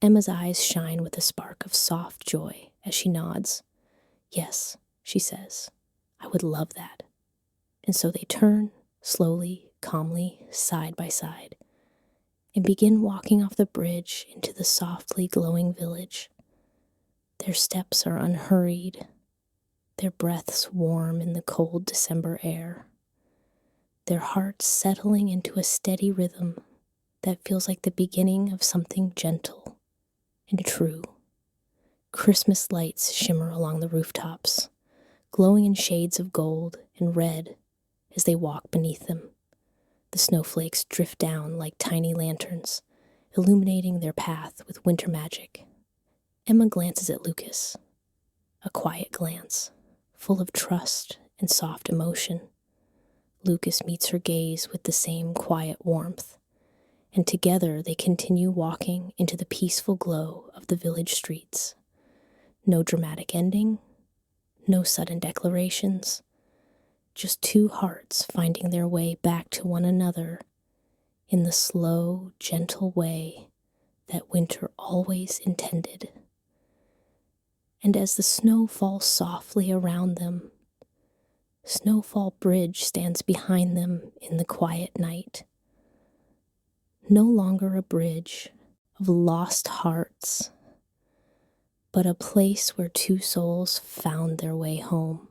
Emma's eyes shine with a spark of soft joy as she nods. Yes, she says, I would love that. And so they turn, slowly, calmly, side by side, and begin walking off the bridge into the softly glowing village. Their steps are unhurried, their breaths warm in the cold December air, their hearts settling into a steady rhythm that feels like the beginning of something gentle and true. Christmas lights shimmer along the rooftops, glowing in shades of gold and red as they walk beneath them. The snowflakes drift down like tiny lanterns, illuminating their path with winter magic. Emma glances at Lucas, a quiet glance, full of trust and soft emotion. Lucas meets her gaze with the same quiet warmth, and together they continue walking into the peaceful glow of the village streets. No dramatic ending, no sudden declarations, just two hearts finding their way back to one another in the slow, gentle way that winter always intended. And as the snow falls softly around them, Snowfall Bridge stands behind them in the quiet night. No longer a bridge of lost hearts, but a place where two souls found their way home.